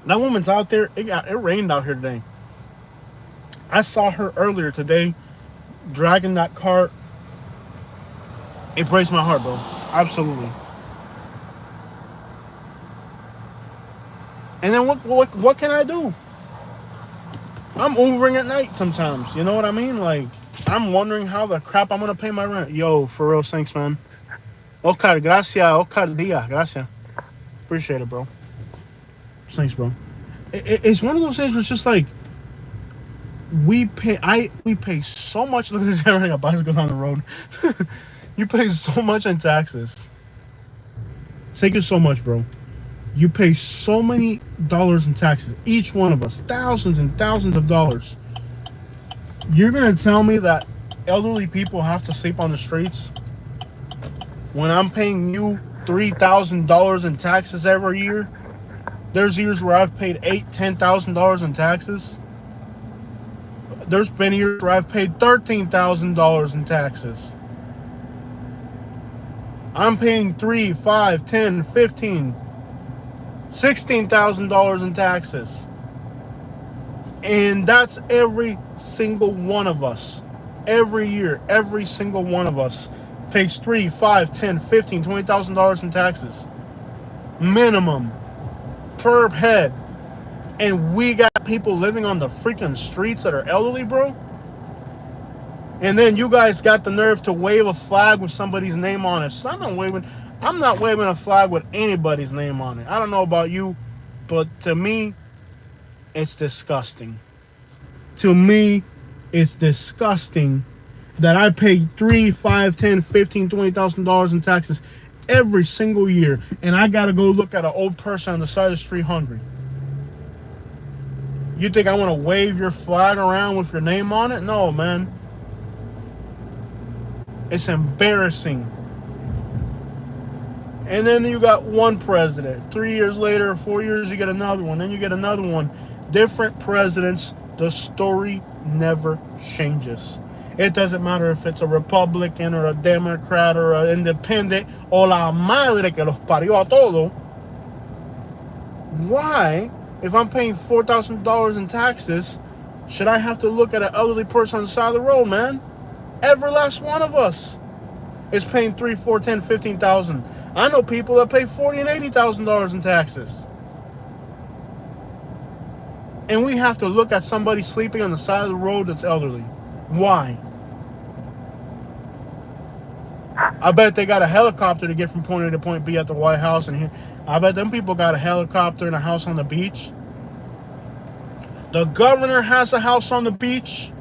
That woman's out there. It rained out here today. I saw her earlier today dragging that cart. It breaks my heart, bro. Absolutely. And then what can I do? I'm Ubering at night sometimes. You know what I mean? Like, I'm wondering how the crap I'm gonna pay my rent. Yo, for real, thanks, man. Okay, gracias. Okay, dia, gracias. Appreciate it, bro. Thanks, bro. It's one of those things where it's just like, we pay so much. Look at this guy running a bicycle down the road. You pay so much in taxes. Thank you so much, bro. You pay so many dollars in taxes. Each one of us, thousands and thousands of dollars. You're gonna tell me that elderly people have to sleep on the streets when I'm paying you $3,000 in taxes every year? There's years where I've paid $10,000 in taxes. There's been years where I've paid $13,000 in taxes. I'm paying $3, $5, $10, $15, $16,000 in taxes. And that's every single one of us. Every year, every single one of us pays $3, $5, $10, $15, $20,000 in taxes. Minimum. Per head. And we got people living on the freaking streets that are elderly, bro. And then you guys got the nerve to wave a flag with somebody's name on it. So I'm not waving a flag with anybody's name on it. I don't know about you, but to me, it's disgusting. To me, it's disgusting that I pay $3, $5, $10, $15, $20,000 in taxes every single year, and I gotta go look at an old person on the side of the street hungry. You think I want to wave your flag around with your name on it? No, man. It's embarrassing. And then you got one president. 3 years later, 4 years, you get another one. Then you get another one. Different presidents. The story never changes. It doesn't matter if it's a Republican or a Democrat or an independent o la madre que los parió a todo. Why, if I'm paying $4,000 in taxes, should I have to look at an elderly person on the side of the road, man? Every last one of us is paying 3, 4, 10, 15,000. I know people that pay $40,000 and $80,000 in taxes. And we have to look at somebody sleeping on the side of the road that's elderly. Why? I bet they got a helicopter to get from point A to point B at the White House. And here, I bet them people got a helicopter and a house on the beach. The governor has a house on the beach.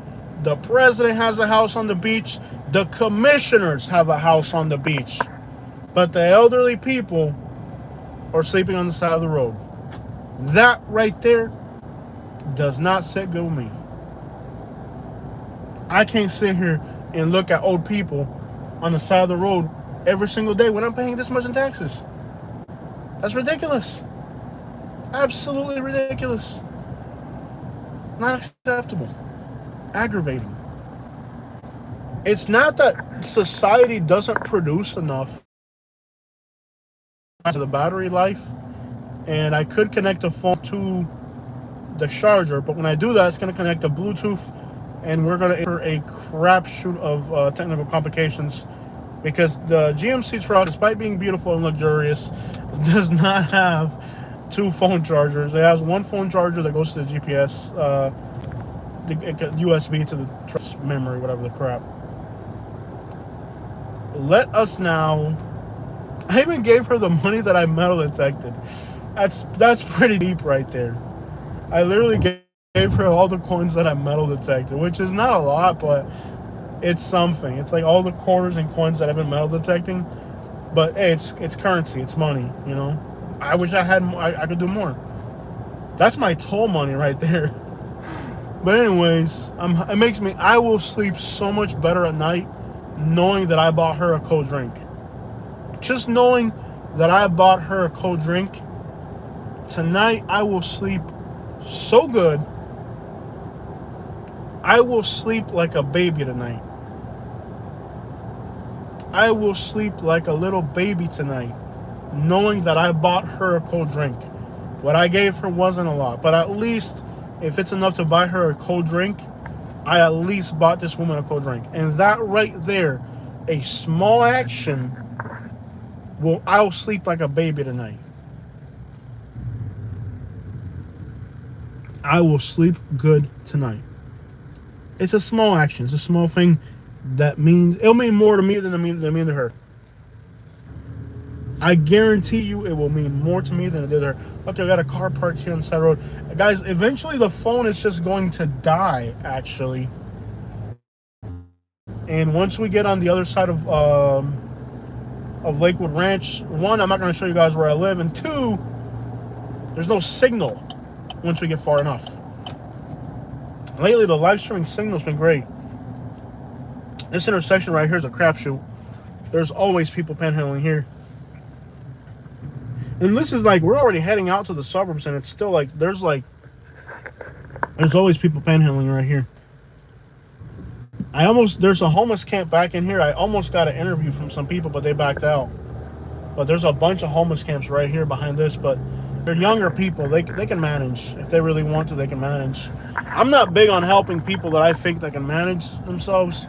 The president has a house on the beach. The commissioners have a house on the beach. But the elderly people are sleeping on the side of the road. That right there does not sit good with me. I can't sit here and look at old people on the side of the road every single day when I'm paying this much in taxes. That's ridiculous. Absolutely ridiculous. Not acceptable. Aggravating. It's not that society doesn't produce enough to the battery life, and I could connect the phone to the charger, but when I do that, it's going to connect to Bluetooth, and we're going to enter a crapshoot of technical complications because the GMC truck, despite being beautiful and luxurious, does not have 2 phone chargers. It has 1 phone charger that goes to the GPS, the USB to the truck's memory, whatever the crap. Let us now. I even gave her the money that I metal detected. That's pretty deep right there. I literally gave her all the coins that I metal detected, which is not a lot, but it's something. It's like all the quarters and coins that I've been metal detecting. But hey, it's currency, it's money, you know. I wish I had more. I could do more. That's my toll money right there. But anyways, it makes me. I will sleep so much better at night knowing that I bought her a cold drink. Just knowing that I bought her a cold drink tonight, I will sleep so good. I will sleep like a baby tonight. I will sleep like a little baby tonight, knowing that I bought her a cold drink. What I gave her wasn't a lot, but at least if it's enough to buy her a cold drink, I at least bought this woman a cold drink. And that right there, a small action, I'll sleep like a baby tonight. I will sleep good tonight. It's a small action. It's a small thing that means, it'll mean more to me than to her. I guarantee you it will mean more to me than it did to her. Okay, I got a car parked here on the side of the road. Guys, eventually the phone is just going to die, actually. And once we get on the other side of Lakewood Ranch, 1, I'm not going to show you guys where I live, and 2, there's no signal once we get far enough. Lately, the live streaming signal's been great. This intersection right here is a crapshoot. There's always people panhandling here. And this is like, we're already heading out to the suburbs, and it's still like, there's always people panhandling right here. There's a homeless camp back in here. I almost got an interview from some people, but they backed out. But there's a bunch of homeless camps right here behind this, but they're younger people. They can manage. If they really want to, they can manage. I'm not big on helping people that I think that can manage themselves.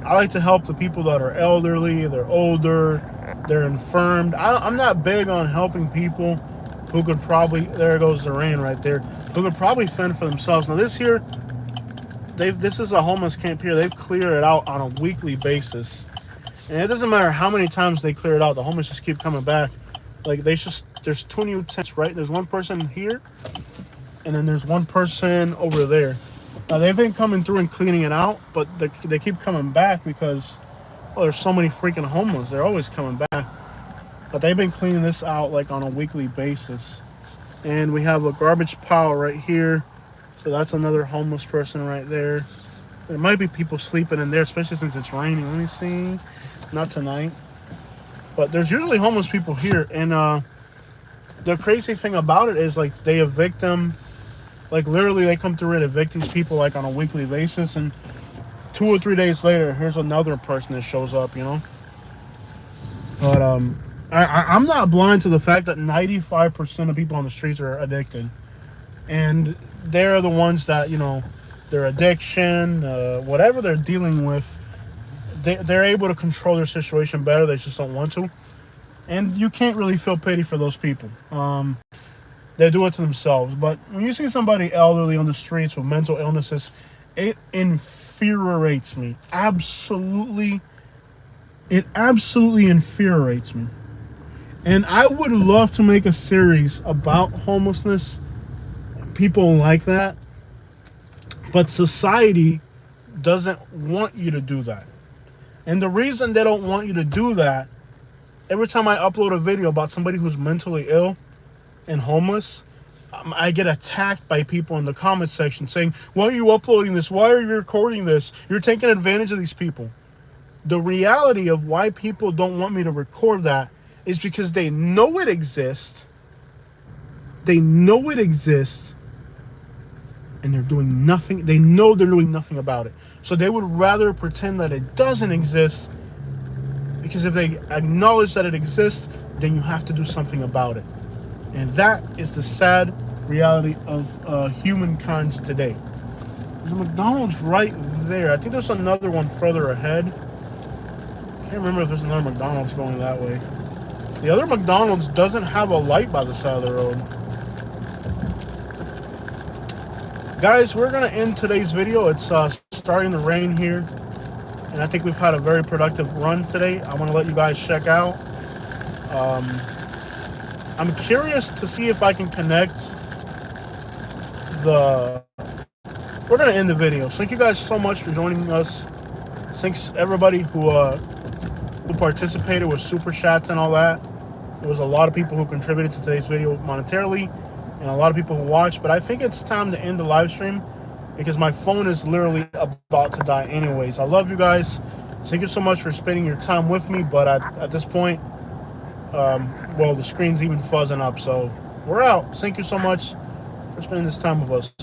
I like to help the people that are elderly, they're older, they're infirmed. I'm not big on helping people who could probably, there goes the rain right there, who could probably fend for themselves. Now this here, this is a homeless camp here. They clear it out on a weekly basis. And it doesn't matter how many times they clear it out, the homeless just keep coming back. Like there's 2 new tents, right? There's one person here, and then there's one person over there. Now they've been coming through and cleaning it out, but they keep coming back because, well, there's so many freaking homeless. They're always coming back. But they've been cleaning this out like on a weekly basis. And we have a garbage pile right here. So that's another homeless person right there. There might be people sleeping in there, especially since it's raining. Let me see. Not tonight. But there's usually homeless people here. And the crazy thing about it is, like, they evict them. Like, literally, they come through and evict these people, like, on a weekly basis. And 2 or 3 days later, here's another person that shows up, you know? But I'm not blind to the fact that 95% of people on the streets are addicted. And they're the ones that, you know, their addiction, whatever they're dealing with, they're able to control their situation better. They just don't want to, and you can't really feel pity for those people. They do it to themselves. But when you see somebody elderly on the streets with mental illnesses, it infuriates me. It absolutely infuriates me. And I would love to make a series about homelessness, people like that, but society doesn't want you to do that. And the reason they don't want you to do that, every time I upload a video about somebody who's mentally ill and homeless, I get attacked by people in the comment section saying, why are you uploading this? Why are you recording this? You're taking advantage of these people. The reality of why people don't want me to record that is because they know it exists. They know it exists. And they're doing nothing. They know they're doing nothing about it. So they would rather pretend that it doesn't exist, because if they acknowledge that it exists, then you have to do something about it. And that is the sad reality of humankind today. There's a McDonald's right there. I think there's another one further ahead. I can't remember if there's another McDonald's going that way. The other McDonald's doesn't have a light by the side of the road. Guys, we're going to end today's video. It's starting to rain here, and I think we've had a very productive run today. I want to let you guys check out. I'm curious to see if I can connect the... We're going to end the video. So thank you guys so much for joining us. Thanks everybody who participated with super chats and all that. There was a lot of people who contributed to today's video monetarily, and a lot of people who watched. But I think it's time to end the live stream because my phone is literally about to die anyways. I love you guys. Thank you so much for spending your time with me. But at this point, well, the screen's even fuzzing up. So we're out. Thank you so much for spending this time with us.